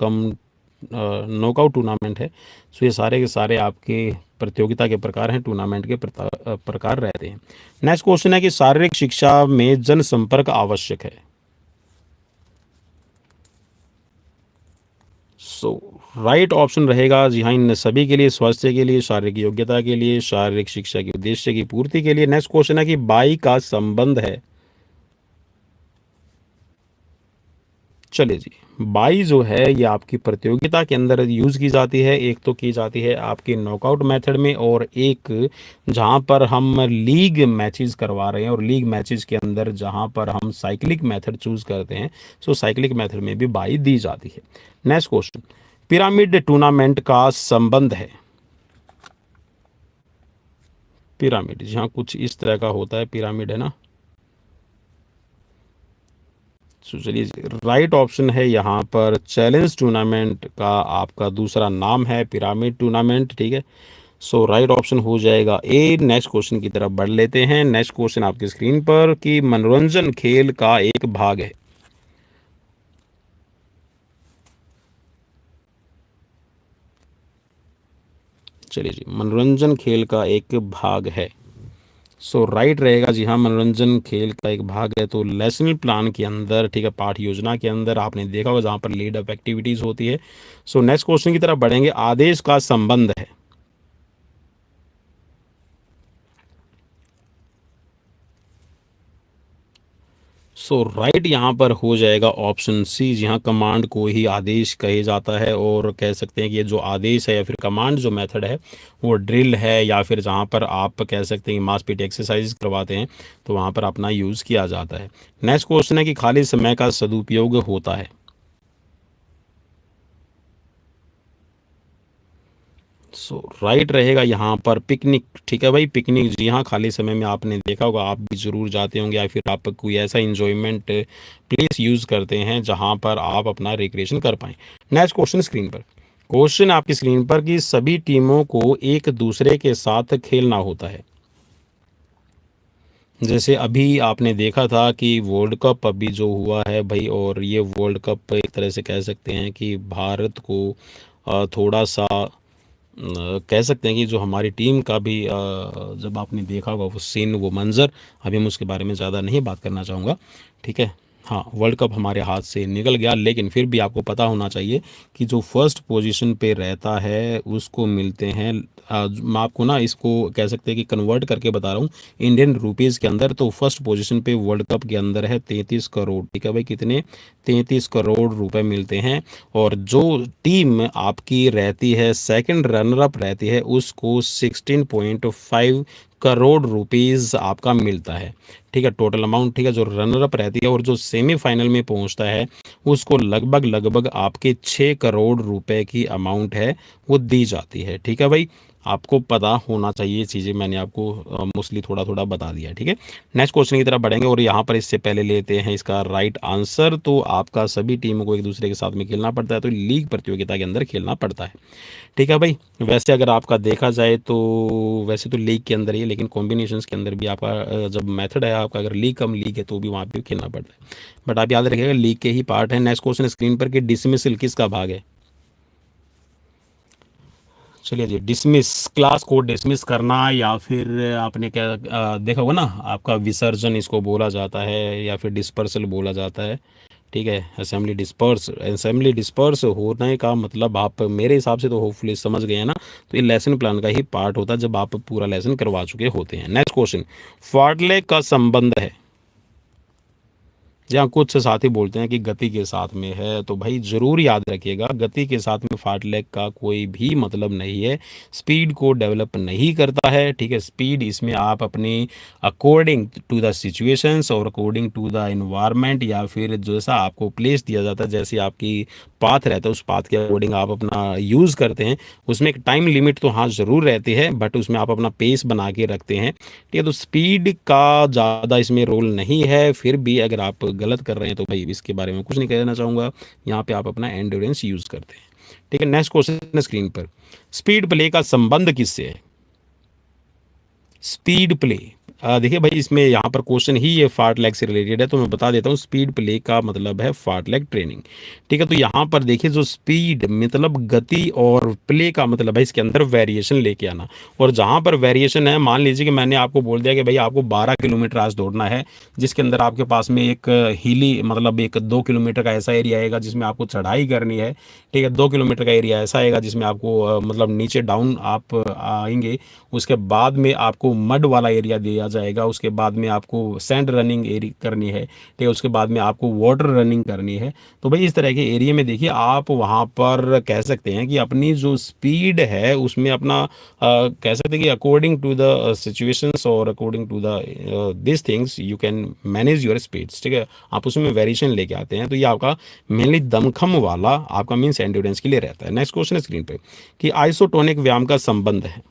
टूर्नामेंट है। सो ये सारे के सारे आपके प्रतियोगिता के प्रकार हैं, टूर्नामेंट के प्रकार रहते हैं। नेक्स्ट क्वेश्चन है कि शारीरिक शिक्षा में जनसंपर्क आवश्यक है। सो राइट ऑप्शन रहेगा जी हाँ, इन सभी के लिए, स्वास्थ्य के लिए, शारीरिक योग्यता के लिए, शारीरिक शिक्षा के उद्देश्य की पूर्ति के लिए। नेक्स्ट क्वेश्चन है कि बाई का संबंध है। चलिए जी, बाई जो है ये आपकी प्रतियोगिता के अंदर यूज़ की जाती है। एक तो की जाती है आपके नॉकआउट मेथड में, और एक जहाँ पर हम लीग मैचेस करवा रहे हैं, और लीग मैचेस के अंदर जहाँ पर हम साइक्लिक मेथड चूज़ करते हैं, सो साइक्लिक मेथड में भी बाई दी जाती है। नेक्स्ट क्वेश्चन, पिरामिड टूर्नामेंट का संबंध है। पिरामिड जहाँ कुछ इस तरह का होता है, पिरामिड है ना। तो चलिए, राइट ऑप्शन है यहाँ पर चैलेंज टूर्नामेंट का आपका दूसरा नाम है पिरामिड टूर्नामेंट। ठीक है, सो राइट ऑप्शन हो जाएगा ए। नेक्स्ट क्वेश्चन की तरफ बढ़ लेते हैं। नेक्स्ट क्वेश्चन आपकी स्क्रीन पर कि मनोरंजन खेल का एक भाग है। चलिए जी, मनोरंजन खेल का एक भाग है। सो राइट रहेगा जी हाँ, मनोरंजन खेल का एक भाग है। तो लेसन प्लान के अंदर, ठीक है, पाठ योजना के अंदर आपने देखा होगा जहाँ पर लीड अप एक्टिविटीज़ होती है। सो नेक्स्ट क्वेश्चन की तरफ बढ़ेंगे, आदेश का संबंध है। सो राइट यहाँ पर हो जाएगा ऑप्शन सी। जी हाँ, कमांड को ही आदेश कहे जाता है, और कह सकते हैं कि ये जो आदेश है या फिर कमांड जो मेथड है वो ड्रिल है, या फिर जहाँ पर आप कह सकते हैं कि मास पीटी एक्सरसाइज करवाते हैं तो वहाँ पर अपना यूज़ किया जाता है। नेक्स्ट क्वेश्चन है कि खाली समय का सदुपयोग होता है। सो राइट रहेगा यहाँ पर पिकनिक। ठीक है भाई, पिकनिक। जी हाँ, खाली समय में आपने देखा होगा, आप भी ज़रूर जाते होंगे, या फिर आप कोई ऐसा इंजॉयमेंट प्लेस यूज़ करते हैं जहाँ पर आप अपना रिक्रिएशन कर पाएँ। नेक्स्ट क्वेश्चन स्क्रीन पर। क्वेश्चन आपकी स्क्रीन पर कि सभी टीमों को एक दूसरे के साथ खेलना होता है। जैसे अभी आपने देखा था कि वर्ल्ड कप अभी जो हुआ है भाई, और ये वर्ल्ड कप एक तरह से कह सकते हैं कि भारत को थोड़ा सा कह सकते हैं कि जो हमारी टीम का भी जब आपने देखा होगा वो सीन, वो मंज़र, अभी मैं उसके बारे में ज़्यादा नहीं बात करना चाहूँगा। ठीक है, हाँ, वर्ल्ड कप हमारे हाथ से निकल गया, लेकिन फिर भी आपको पता होना चाहिए कि जो फर्स्ट पोजीशन पे रहता है उसको मिलते हैं मैं आपको ना इसको कह सकते हैं कि कन्वर्ट करके बता रहा हूँ इंडियन रुपीज़ के अंदर। तो फर्स्ट पोजीशन पे वर्ल्ड कप के अंदर है 33 करोड़। ठीक है भाई, कितने? 33 करोड़ रुपए मिलते हैं। और जो टीम आपकी रहती है सेकंड रनर अप रहती है उसको 16.5 करोड़ रुपीस आपका मिलता है। ठीक है, टोटल अमाउंट। ठीक है, जो रनर अप रहती है और जो सेमीफाइनल में पहुंचता है उसको लगभग लगभग आपके 6 करोड़ रुपए की अमाउंट है वो दी जाती है। ठीक है भाई, आपको पता होना चाहिए ये चीज़ें, मैंने आपको मोस्टली थोड़ा थोड़ा बता दिया। ठीक है, नेक्स्ट क्वेश्चन की तरफ बढ़ेंगे, और यहाँ पर इससे पहले लेते हैं इसका राइट आंसर। तो आपका सभी टीमों को एक दूसरे के साथ में खेलना पड़ता है, तो लीग प्रतियोगिता के अंदर खेलना पड़ता है। ठीक है भाई, वैसे अगर आपका देखा जाए तो वैसे तो लीग के अंदर ही है, लेकिन कॉम्बिनेशंस के अंदर भी आपका जब मेथड है आपका, अगर लीग कम लीग है तो भी वहाँ पे खेलना पड़ता है, बट आप याद रखिएगा लीग के ही पार्ट है। नेक्स्ट क्वेश्चन स्क्रीन पर कि डिसमिसल किसका भाग है। चलिए जी, डिसमिस, क्लास को डिसमिस करना, या फिर आपने क्या देखा होगा ना, आपका विसर्जन इसको बोला जाता है, या फिर डिस्पर्सल बोला जाता है। ठीक है, असेंबली डिस्पर्स होने का मतलब आप मेरे हिसाब से तो होपफुली समझ गए हैं ना। तो ये लेसन प्लान का ही पार्ट होता है जब आप पूरा लेसन करवा चुके होते हैं। नेक्स्ट क्वेश्चन, फार्टले का संबंध है, जहाँ कुछ साथी बोलते हैं कि गति के साथ में है, तो भाई ज़रूर याद रखिएगा गति के साथ में फार्टलैग का कोई भी मतलब नहीं है, स्पीड को डेवलप नहीं करता है। ठीक है, स्पीड इसमें आप अपनी अकॉर्डिंग टू द सिचुएशंस और अकॉर्डिंग टू द इन्वायरमेंट, या फिर जैसा आपको प्लेस दिया जाता है, जैसे आपकी पाथ रहता है उस पाथ के अकॉर्डिंग आप अपना यूज़ करते हैं। उसमें एक टाइम लिमिट तो हाँ ज़रूर रहती है, बट उसमें आप अपना पेस बना के रखते हैं। ठीक है, तो स्पीड का ज़्यादा इसमें रोल नहीं है। फिर भी अगर आप गलत कर रहे हैं तो भाई इसके बारे में कुछ नहीं कहना चाहूँगा, यहाँ पे आप अपना एंड्योरेंस यूज़ करते हैं। ठीक है, नेक्स्ट क्वेश्चन स्क्रीन पर, स्पीड प्ले का संबंध किससे है। स्पीड प्ले, देखिए भाई इसमें यहाँ पर क्वेश्चन ही ये फार्टलैग से रिलेटेड है, तो मैं बता देता हूँ स्पीड प्ले का मतलब है फार्टलैग ट्रेनिंग। ठीक है, तो यहाँ पर देखिए जो स्पीड मतलब गति, और प्ले का मतलब है इसके अंदर वेरिएशन लेके आना। और जहाँ पर वेरिएशन है, मान लीजिए कि मैंने आपको बोल दिया कि भाई आपको 12 किलोमीटर आज दौड़ना है, जिसके अंदर आपके पास में एक हिली मतलब एक 2 किलोमीटर का ऐसा एरिया आएगा जिसमें आपको चढ़ाई करनी है। ठीक है, 2 किलोमीटर का एरिया ऐसा आएगा जिसमें आपको मतलब नीचे डाउन आप आएंगे। उसके बाद में आपको मड वाला एरिया दिया जाएगा, उसके बाद में आपको सैंड रनिंग एरिया करनी है। ठीक है, उसके बाद में आपको वाटर रनिंग करनी है। तो भाई इस तरह के एरिया में देखिए आप वहाँ पर कह सकते हैं कि अपनी जो स्पीड है उसमें अपना कह सकते हैं कि अकॉर्डिंग टू द सिचुएशंस और according to the this things you can manage your speeds. ठीक है, आप उसमें वेरिएशन लेके आते हैं, तो ये आपका मेनली दमखम वाला आपका मीन्स एंड्योरेंस के लिए रहता है। नेक्स्ट क्वेश्चन स्क्रीन पे कि आइसोटोनिक व्यायाम का संबंध है।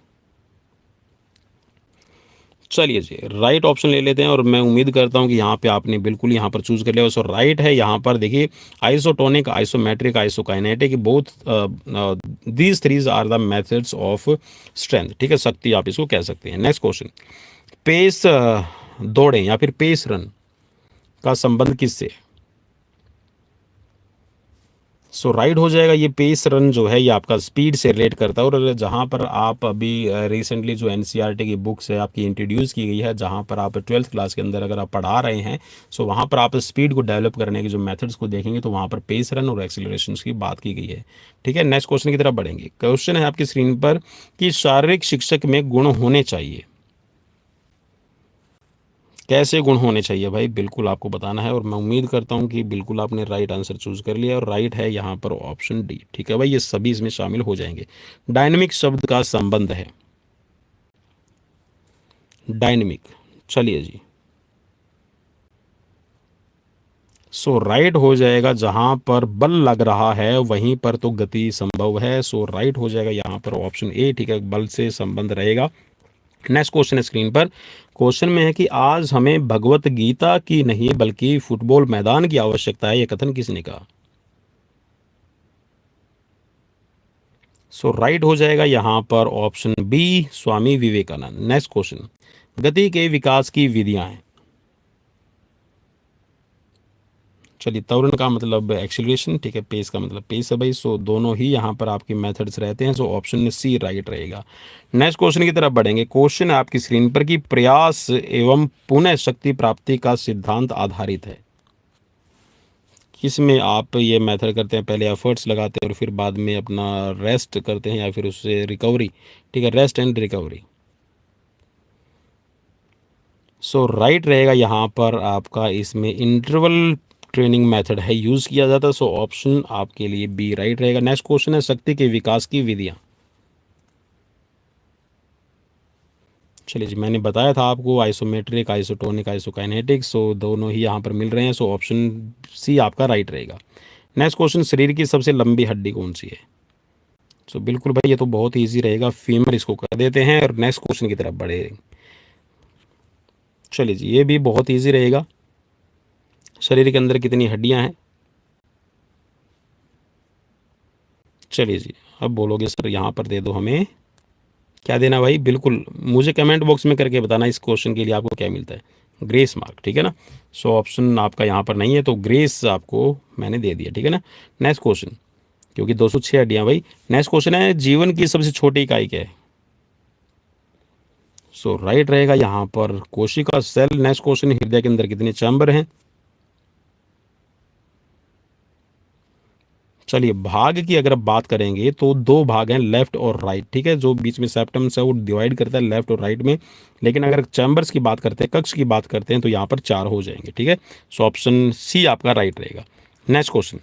चलिए जी, राइट ऑप्शन ले लेते हैं, और मैं उम्मीद करता हूं कि यहाँ पे आपने बिल्कुल यहाँ पर चूज कर लिया। सो राइट है यहाँ पर देखिए, isotonic, isometric, isokinetic, both these threes are the methods of strength. ठीक है, शक्ति आप इसको कह सकते हैं। नेक्स्ट क्वेश्चन, पेस दौड़ें या फिर पेस रन का संबंध किससे है। सो राइट हो जाएगा, ये पेस रन जो है ये आपका स्पीड से रिलेट करता है। और जहाँ पर आप अभी रिसेंटली जो एनसीईआरटी की बुक्स है आपकी इंट्रोड्यूस की गई है, जहाँ पर आप 12th क्लास के अंदर अगर आप पढ़ा रहे हैं, सो वहाँ पर आप स्पीड को डेवलप करने के जो मेथड्स को देखेंगे तो वहाँ पर पेस रन और एक्सीलरेशन की बात की गई है। ठीक है, नेक्स्ट क्वेश्चन की तरफ बढ़ेंगे। क्वेश्चन है आपकी स्क्रीन पर कि शारीरिक शिक्षक में गुण होने चाहिए। कैसे गुण होने चाहिए भाई, बिल्कुल आपको बताना है और मैं उम्मीद करता हूँ कि बिल्कुल आपने राइट आंसर चूज कर लिया और राइट है यहाँ पर ऑप्शन डी। ठीक है भाई, ये सभी इसमें शामिल हो जाएंगे। डायनेमिक शब्द का संबंध है, डायनेमिक। चलिए जी, सो राइट हो जाएगा, जहां पर बल लग रहा है वहीं पर तो गति संभव है। सो राइट हो जाएगा यहाँ पर ऑप्शन ए। ठीक है, बल से संबंध रहेगा। नेक्स्ट क्वेश्चन है स्क्रीन पर। क्वेश्चन में है कि आज हमें भगवत गीता की नहीं बल्कि फुटबॉल मैदान की आवश्यकता है, यह कथन किसने कहा? सो राइट हो जाएगा यहाँ पर option B, Swami Vivekananda. Next question, गति के विकास की विधियां हैं। चलिए, त्वरण का मतलब एक्सीलरेशन, ठीक है, पेस का मतलब पेस है भाई। सो दोनों ही यहाँ पर आपके मेथड्स रहते हैं। सो ऑप्शन सी राइट रहेगा। नेक्स्ट क्वेश्चन की तरफ बढ़ेंगे। क्वेश्चन है आपकी स्क्रीन पर कि प्रयास एवं पुनः शक्ति प्राप्ति का सिद्धांत आधारित है किसमें? आप ये मेथड करते हैं, पहले एफर्ट्स लगाते हैं और फिर बाद में अपना रेस्ट करते हैं या फिर उससे रिकवरी। ठीक है, rest and recovery. So right रहेगा यहाँ पर आपका, इसमें इंटरवल ट्रेनिंग मेथड है यूज़ किया जाता है। सो ऑप्शन आपके लिए बी राइट रहेगा। नेक्स्ट क्वेश्चन है शक्ति के विकास की विधियाँ। चलिए जी, मैंने बताया था आपको आइसोमेट्रिक, आइसोटोनिक, आइसोकाइनेटिक। सो दोनों ही यहाँ पर मिल रहे हैं। सो ऑप्शन सी आपका राइट रहेगा। नेक्स्ट क्वेश्चन, शरीर की सबसे लंबी हड्डी कौन सी है? सो बिल्कुल भाई, ये तो बहुत ईजी रहेगा, फीमर इसको कर देते हैं। और नेक्स्ट क्वेश्चन की तरफ बढ़े। चलिए जी, ये भी बहुत ईजी रहेगा। शरीर के अंदर कितनी हड्डियां हैं? चलिए जी, अब बोलोगे सर यहाँ पर दे दो हमें, क्या देना भाई? बिल्कुल मुझे कमेंट बॉक्स में करके बताना इस क्वेश्चन के लिए आपको क्या मिलता है, ग्रेस मार्क। ठीक है ना? सो ऑप्शन आपका यहाँ पर नहीं है तो ग्रेस आपको मैंने दे दिया। ठीक है ना? नेक्स्ट क्वेश्चन, क्योंकि 206 हड्डियाँ भाई। नेक्स्ट क्वेश्चन है जीवन की सबसे छोटी इकाई क्या है? सो राइट रहेगा यहाँ पर कोशिका, सेल। नेक्स्ट क्वेश्चन, हृदय के अंदर कितने चैम्बर हैं? चलिए, भाग की अगर बात करेंगे तो दो भाग हैं, लेफ्ट और राइट। ठीक है, जो बीच में सेप्टम्स है वो डिवाइड करता है लेफ्ट और राइट में। लेकिन अगर चैम्बर्स की बात करते हैं, कक्ष की बात करते हैं, तो यहाँ पर 4 हो जाएंगे। ठीक है, सो ऑप्शन सी आपका राइट रहेगा। नेक्स्ट क्वेश्चन,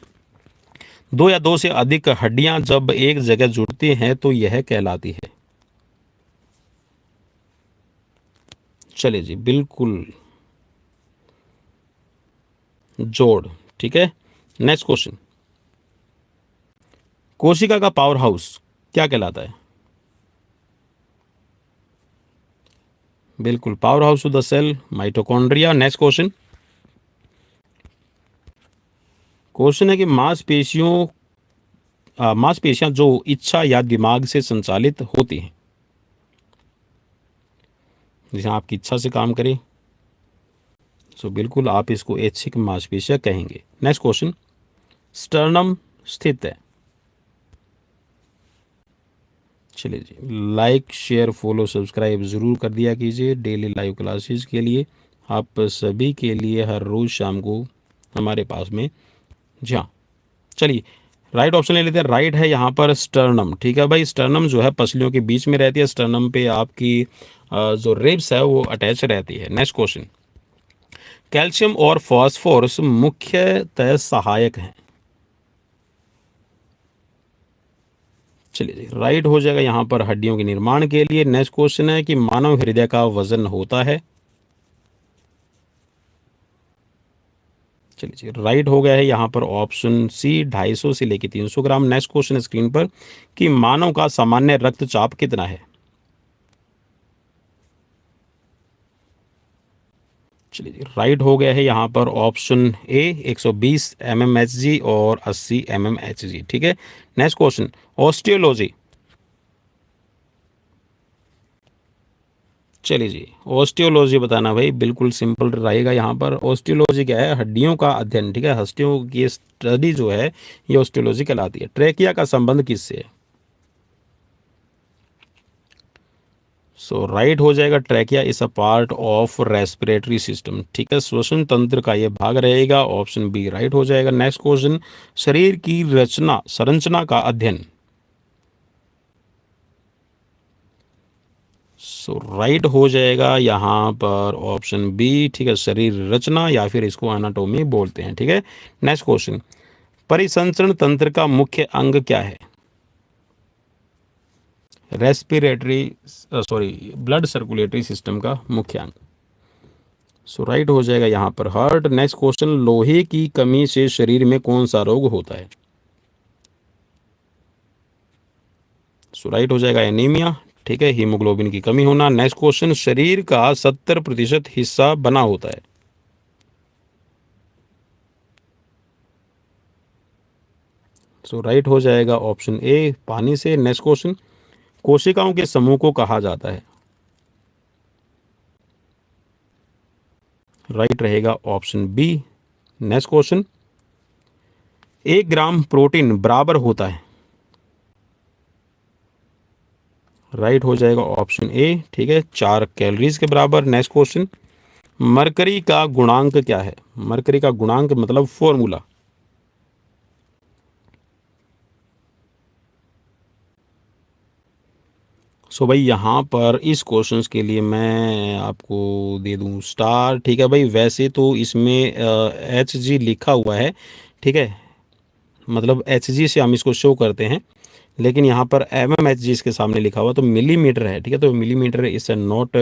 दो या दो से अधिक हड्डियां जब एक जगह जुड़ती हैं तो यह कहलाती है? चलिए जी, बिल्कुल जोड़। ठीक है, नेक्स्ट क्वेश्चन, कोशिका का पावर हाउस क्या कहलाता है? बिल्कुल, power house of the cell, mitochondria. Next question, question है कि मांसपेशियां जो इच्छा या दिमाग से संचालित होती हैं, जैसे आपकी इच्छा से काम करें, सो बिल्कुल आप इसको ऐच्छिक मांसपेशियां कहेंगे। नेक्स्ट क्वेश्चन, स्टर्नम स्थित है? चलिए जी, लाइक शेयर फॉलो सब्सक्राइब ज़रूर कर दिया कीजिए डेली लाइव क्लासेस के लिए। आप सभी के लिए हर रोज़ शाम को हमारे पास में। जी हाँ, चलिए राइट ऑप्शन ले लेते हैं। राइट है यहाँ पर स्टर्नम। ठीक है भाई, स्टर्नम जो है पसलियों के बीच में रहती है। स्टर्नम पे आपकी जो रिब्स है वो अटैच रहती है। नेक्स्ट क्वेश्चन, कैल्शियम और फॉस्फोरस मुख्यतः सहायक हैं? चलिए, राइट हो जाएगा यहाँ पर हड्डियों के निर्माण के लिए। नेक्स्ट क्वेश्चन है कि मानव हृदय का वजन होता है? चलिए जी, राइट हो गया है यहाँ पर ऑप्शन सी, 250 से लेकर 300 ग्राम। नेक्स्ट क्वेश्चन स्क्रीन पर कि मानव का सामान्य रक्तचाप कितना है? चलिए जी, राइट हो गया है यहाँ पर ऑप्शन ए, 120 mmHg और 80 mmHg। ठीक है, नेक्स्ट क्वेश्चन, ऑस्टियोलॉजी। चलिए जी, ऑस्टियोलॉजी बताना भाई, बिल्कुल सिंपल रहेगा। यहाँ पर ऑस्टियोलॉजी क्या है? हड्डियों का अध्ययन। ठीक है, हड्डियों की स्टडी जो है ये ऑस्टियोलॉजी कहलाती है। ट्रेकिया का संबंध किससे है? सो राइट हो जाएगा, trachea is a part of respiratory system. ठीक है, श्वसन तंत्र का ये भाग रहेगा। ऑप्शन बी राइट हो जाएगा। नेक्स्ट क्वेश्चन, शरीर की रचना संरचना का अध्ययन। सो राइट हो जाएगा यहाँ पर ऑप्शन बी, ठीक है, शरीर रचना या फिर इसको एनाटोमी बोलते हैं, ठीक है। नेक्स्ट क्वेश्चन, परिसंचरण तंत्र का मुख्य अंग क्या है? Respiratory sorry blood circulatory system का मुख्य अंग। सो राइट हो जाएगा यहाँ पर हार्ट। नेक्स्ट क्वेश्चन, लोहे की कमी से शरीर में कौन सा रोग होता है? सो राइट हो जाएगा एनीमिया, ठीक है, हीमोग्लोबिन की कमी होना। नेक्स्ट क्वेश्चन, शरीर का 70% हिस्सा बना होता है। सो राइट हो जाएगा ऑप्शन ए, पानी से। नेक्स्ट क्वेश्चन, कोशिकाओं के समूह को कहा जाता है? राइट रहेगा option B. Next question, 1 gram protein बराबर होता है? राइट हो जाएगा ऑप्शन ए, ठीक है, 4 कैलोरीज के बराबर। नेक्स्ट क्वेश्चन, मरकरी का गुणांक क्या है? मरकरी का गुणांक मतलब फॉर्मूला। सो भाई यहाँ पर इस क्वेश्चंस के लिए मैं आपको दे दूँ स्टार, ठीक है भाई। वैसे तो इसमें एच जी लिखा हुआ है, ठीक है, मतलब एच जी से हम इसको शो करते हैं, लेकिन यहाँ पर एम एम एच जी इसके सामने लिखा हुआ तो मिलीमीटर है, ठीक है, तो मिलीमीटर इज नॉट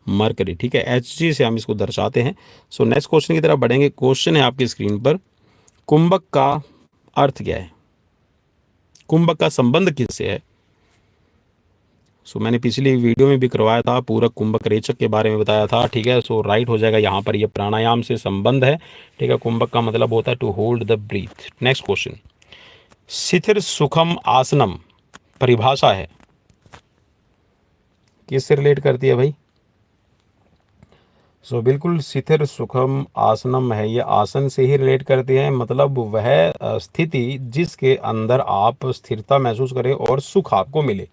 मरकरी, ठीक है, एच जी से हम इसको दर्शाते हैं। सो नेक्स्ट क्वेश्चन की तरफ बढ़ेंगे। क्वेश्चन है आपकी स्क्रीन पर, कुंभक का अर्थ क्या है? कुंभक का संबंध किससे है? सो मैंने पिछली वीडियो में भी करवाया था, पूरक कुंभक रेचक के बारे में बताया था, ठीक है। सो राइट हो जाएगा यहाँ पर, ये प्राणायाम से संबंध है, ठीक है। कुंभक का मतलब होता है to hold the breath. Next question, शिथिर सुखम आसनम परिभाषा है, किससे रिलेट करती है भाई? सो बिल्कुल शिथिर सुखम आसनम है, ये आसन से ही रिलेट करती है, मतलब वह स्थिति जिसके अंदर आप स्थिरता महसूस करें और सुख आपको मिले,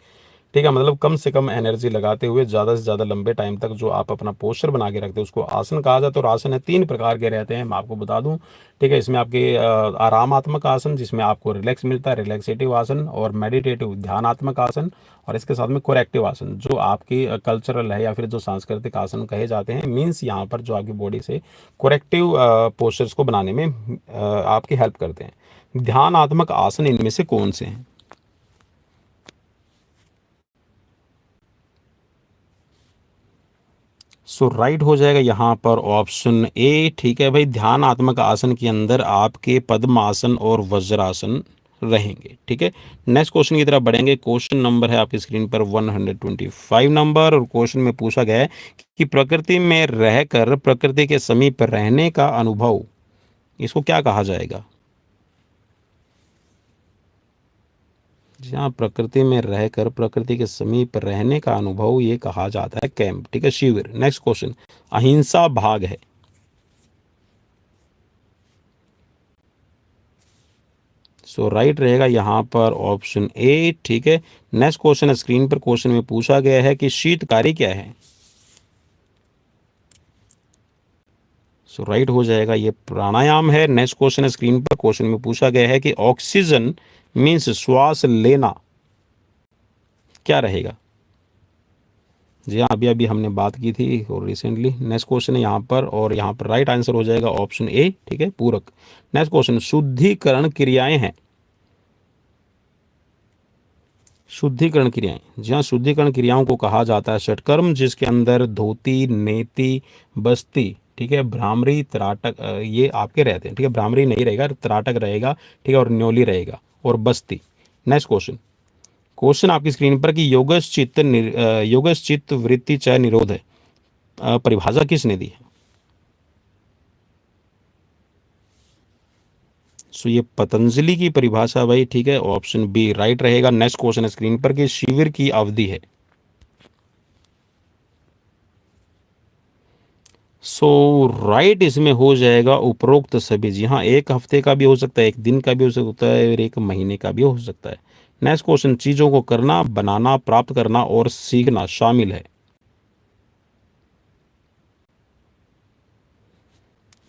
ठीक है, मतलब कम से कम एनर्जी लगाते हुए ज़्यादा से ज़्यादा लंबे टाइम तक जो आप अपना पोस्चर बना के रखते हैं उसको आसन कहा जाता है। और आसन है 3 प्रकार के रहते हैं, मैं आपको बता दूं, ठीक है। इसमें आपके आरामात्मक आसन जिसमें आपको रिलैक्स मिलता है, रिलैक्सेटिव आसन, और मेडिटेटिव ध्यानात्मक आसन, और इसके साथ में कोरेक्टिव आसन जो आपकी कल्चरल है या फिर जो सांस्कृतिक आसन कहे जाते हैं। मीन्स यहाँ पर जो आपकी बॉडी से कोरेक्टिव पोस्चर्स को बनाने में आपकी हेल्प करते हैं। ध्यानात्मक आसन इनमें से कौन से हैं? सो राइट हो जाएगा यहाँ पर ऑप्शन ए, ठीक है भाई। ध्यानात्मक आसन के अंदर आपके पद्मासन और वज्रासन रहेंगे, ठीक है। नेक्स्ट क्वेश्चन की तरफ बढ़ेंगे। क्वेश्चन नंबर है आपकी स्क्रीन पर 125 नंबर, और क्वेश्चन में पूछा गया है कि प्रकृति में रहकर प्रकृति के समीप रहने का अनुभव, इसको क्या कहा जाएगा? जहाँ प्रकृति में रहकर प्रकृति के समीप रहने का अनुभव, ये कहा जाता है कैंप, ठीक है, शिविर। नेक्स्ट क्वेश्चन, अहिंसा भाग है? सो राइट रहेगा यहाँ पर ऑप्शन ए, ठीक है। नेक्स्ट क्वेश्चन है स्क्रीन पर, क्वेश्चन में पूछा गया है कि शीतकारी क्या है? सो राइट हो जाएगा, ये प्राणायाम है। नेक्स्ट क्वेश्चन है स्क्रीन पर, क्वेश्चन में पूछा गया है कि ऑक्सीजन मीन्स श्वास लेना क्या रहेगा? जी हाँ, अभी अभी हमने बात की थी और रिसेंटली। नेक्स्ट क्वेश्चन है यहाँ पर, और यहाँ पर राइट आंसर हो जाएगा ऑप्शन ए, ठीक है, पूरक। नेक्स्ट क्वेश्चन, शुद्धिकरण क्रियाएं हैं? शुद्धिकरण क्रियाएं, जी हाँ, शुद्धिकरण क्रियाओं को कहा जाता है षटकर्म, जिसके अंदर धोती, नेति, बस्ती, ठीक है, भ्रामरी, त्राटक, ये आपके रहते हैं, ठीक है। भ्रामरी नहीं रहेगा, त्राटक रहेगा, ठीक है, और न्योली रहेगा, और बस्ती। नेक्स्ट क्वेश्चन, क्वेश्चन आपकी स्क्रीन पर कि योगश चित्त वृत्ति चय निरोध है, परिभाषा किसने दी है? सो ये पतंजलि की परिभाषा भाई, ठीक है, ऑप्शन बी राइट रहेगा। नेक्स्ट क्वेश्चन है स्क्रीन पर कि शिविर की अवधि है? सो राइट इसमें हो जाएगा उपरोक्त सभी, जी हाँ, 1 हफ्ते का भी हो सकता है, 1 दिन का भी हो सकता है, और 1 महीने का भी हो सकता है। नेक्स्ट क्वेश्चन, चीज़ों को करना, बनाना, प्राप्त करना और सीखना शामिल है?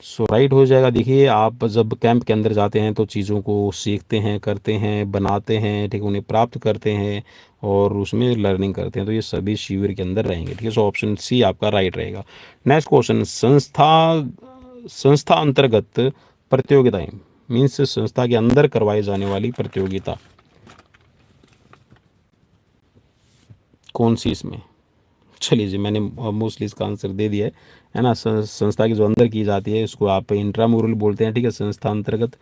सो राइट हो जाएगा। देखिए, आप जब कैंप के अंदर जाते हैं तो चीज़ों को सीखते हैं, करते हैं, बनाते हैं, ठीक है, उन्हें प्राप्त करते हैं, और उसमें लर्निंग करते हैं, तो ये सभी शिविर के अंदर रहेंगे। ठीक है, सो ऑप्शन सी आपका राइट रहेगा। नेक्स्ट क्वेश्चन, संस्था अंतर्गत प्रतियोगिताएं मीन्स संस्था के अंदर करवाई जाने वाली प्रतियोगिता कौन सी इसमें? चलिए जी, मैंने मोस्टली इसका आंसर दे दिया है ना। संस्था की जो अंदर की जाती है उसको आप इंट्रामुरल बोलते हैं। ठीक है, संस्था अंतर्गत।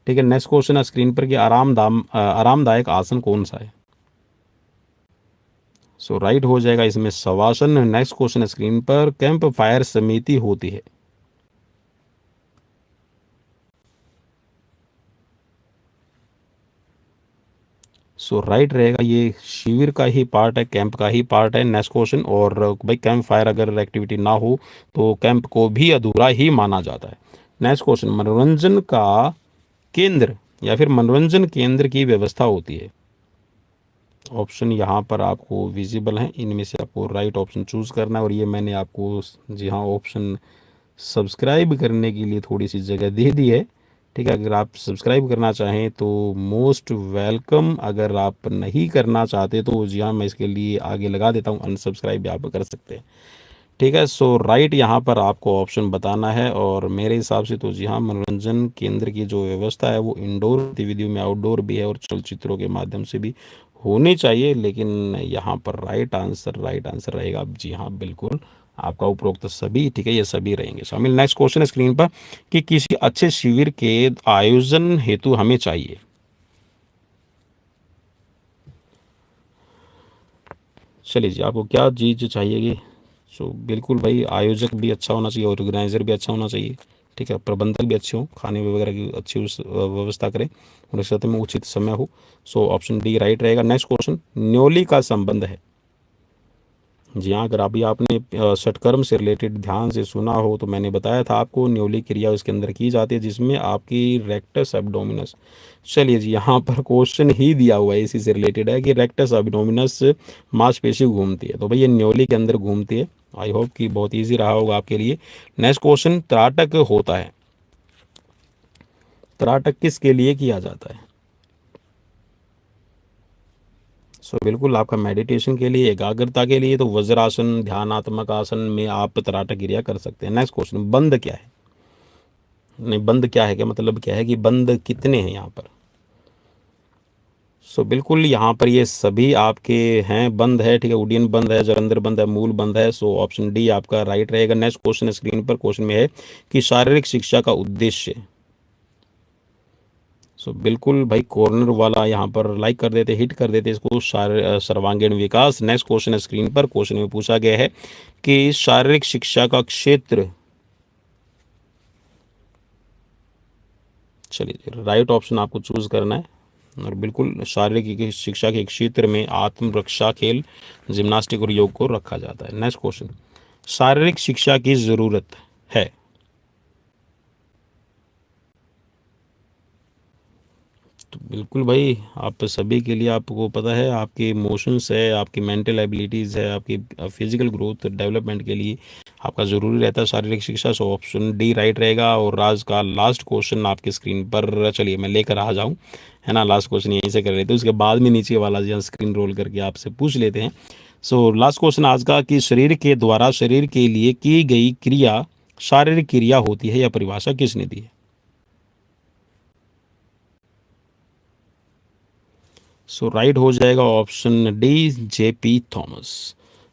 ठीक है, नेक्स्ट क्वेश्चन है स्क्रीन पर कि आरामदायक आसन कौन सा है? सो राइट हो जाएगा इसमें शवासन। नेक्स्ट क्वेश्चन है स्क्रीन पर, कैंप फायर समिति होती है। सो राइट रहेगा, ये शिविर का ही पार्ट है, कैंप का ही पार्ट है। नेक्स्ट क्वेश्चन, और भाई कैंप फायर अगर एक्टिविटी ना हो तो कैंप को भी अधूरा ही माना जाता है। नेक्स्ट क्वेश्चन, मनोरंजन का केंद्र या फिर मनोरंजन केंद्र की व्यवस्था होती है। ऑप्शन यहाँ पर आपको विजिबल हैं, इनमें से आपको राइट ऑप्शन चूज करना है। और ये मैंने आपको, जी हाँ, ऑप्शन सब्सक्राइब करने के लिए थोड़ी सी जगह दे दी है। ठीक है, अगर आप सब्सक्राइब करना चाहें तो मोस्ट वेलकम। अगर आप नहीं करना चाहते तो जी हाँ, मैं इसके लिए आगे लगा देता हूँ, अनसब्सक्राइब भी आप कर सकते हैं। ठीक है, सो राइट यहाँ पर आपको ऑप्शन बताना है। और मेरे हिसाब से तो जी हाँ, मनोरंजन केंद्र की जो व्यवस्था है वो इंडोर गतिविधियों में आउटडोर भी है और चलचित्रों के माध्यम से भी होनी चाहिए। लेकिन यहाँ पर राइट आंसर रहेगा। अब जी हाँ, बिल्कुल आपका उपरोक्त सभी, ठीक है, ये सभी रहेंगे शामिल। नेक्स्ट क्वेश्चन है स्क्रीन पर कि किसी अच्छे शिविर के आयोजन हेतु हमें चाहिए। चलिए जी, आपको क्या चीज़ चाहिए? सो बिल्कुल भाई, आयोजक भी अच्छा होना चाहिए, ऑर्गेनाइज़र भी अच्छा होना चाहिए। ठीक है, प्रबंधक भी अच्छे हों, खाने वगैरह की अच्छी व्यवस्था करें और इस में उचित समय हो। सो ऑप्शन डी राइट रहेगा। नेक्स्ट क्वेश्चन, न्योली का संबंध है। जी हाँ, अगर अभी आपने षटकर्म से रिलेटेड ध्यान से सुना हो तो मैंने बताया था आपको, न्योली क्रिया उसके अंदर की जाती है जिसमें आपकी रेक्टस एब्डोमिनस। चलिए जी, यहाँ पर क्वेश्चन ही दिया हुआ है, इसी से रिलेटेड है कि रेक्टस एब्डोमिनस मांसपेशी घूमती है, तो भाई ये न्योली के अंदर घूमती है। आई होप कि बहुत ईजी रहा होगा आपके लिए। नेक्स्ट क्वेश्चन, त्राटक होता है, त्राटक किसके लिए किया जाता है? सो बिल्कुल आपका मेडिटेशन के लिए, एकाग्रता के लिए, तो वज्रासन, ध्यानात्मक आसन में आप त्राटक क्रिया कर सकते हैं। नेक्स्ट क्वेश्चन, बंद क्या है? नहीं, बंद क्या है, क्या मतलब क्या है कि बंद कितने हैं यहाँ पर? सो बिल्कुल यहाँ पर ये सभी आपके हैं, बंद है। ठीक है, उडियन बंद है, जलंधर बंद है, मूल बंद है। सो ऑप्शन डी आपका राइट रहेगा। नेक्स्ट क्वेश्चन स्क्रीन पर, क्वेश्चन में है कि शारीरिक शिक्षा का उद्देश्य। सो बिल्कुल भाई, कॉर्नर वाला यहाँ पर लाइक कर देते, हिट कर देते इसको, सर्वांगीण विकास। नेक्स्ट क्वेश्चन है स्क्रीन पर, क्वेश्चन में पूछा गया है कि शारीरिक शिक्षा का क्षेत्र। चलिए, राइट ऑप्शन आपको चूज करना है। और बिल्कुल शारीरिक शिक्षा के क्षेत्र में आत्मरक्षा, खेल, जिम्नास्टिक और योग को रखा जाता है। नेक्स्ट क्वेश्चन, शारीरिक शिक्षा की जरूरत है। तो बिल्कुल भाई, आप सभी के लिए, आपको पता है आपके इमोशंस है, आपकी मेंटल एबिलिटीज़ है, आपकी फिजिकल ग्रोथ डेवलपमेंट के लिए आपका ज़रूरी रहता है शारीरिक शिक्षा। सो ऑप्शन डी राइट रहेगा। और आज का लास्ट क्वेश्चन आपकी स्क्रीन पर, चलिए मैं लेकर आ जाऊँ, है ना। लास्ट क्वेश्चन यहीं से कर लेते हैं, उसके बाद में नीचे वाला जो स्क्रीन रोल करके आपसे पूछ लेते हैं। सो लास्ट क्वेश्चन आज का कि शरीर के द्वारा शरीर के लिए की गई क्रिया शारीरिक क्रिया होती है, या परिभाषा किसने दी है? सो राइट हो जाएगा ऑप्शन डी, जेपी थॉमस।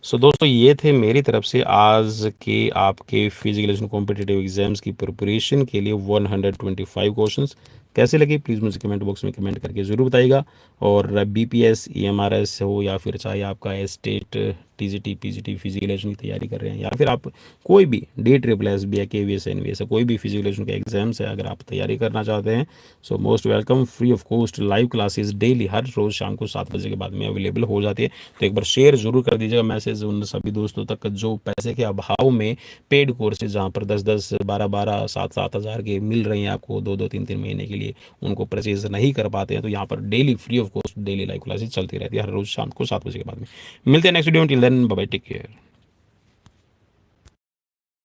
सो दोस्तों, ये थे मेरी तरफ से आज के आपके फिजिकल एजुकेशन कॉम्पिटिटिव एग्जाम्स की प्रिपरेशन के लिए 125 क्वेश्चंस। कैसे लगे प्लीज़ मुझे कमेंट बॉक्स में कमेंट करके ज़रूर बताइएगा। और बीपीएस, ईएमआरएस हो, या फिर चाहे आपका state, TGT, PGT physical education की तैयारी कर रहे हैं, या फिर आप कोई भी DSSS भी है, KVS, NVS है, कोई भी फिजिकल एजुकेशन के एग्जाम्स है अगर आप तैयारी करना चाहते हैं, so most welcome. Free of cost live classes daily हर रोज़ शाम को 7 बजे के बाद में अवेलेबल हो जाती है। तो एक बार शेयर जरूर कर दीजिएगा मैसेज उन सभी दोस्तों तक जो पैसे के अभाव में पेड कोर्सेज जहाँ पर 10-10, 12-12, 7-7 हज़ार के मिल रही हैं आपको 2-2, 3-3 महीने के लिए, उनको परचेज नहीं कर पाते हैं। तो यहाँ पर daily free of cost daily live classes चलती रहती है हर रोज़ शाम को 7 बजे के बाद में। मिलते हैं नेक्स्ट वीडियो में, till then bye bye, take care.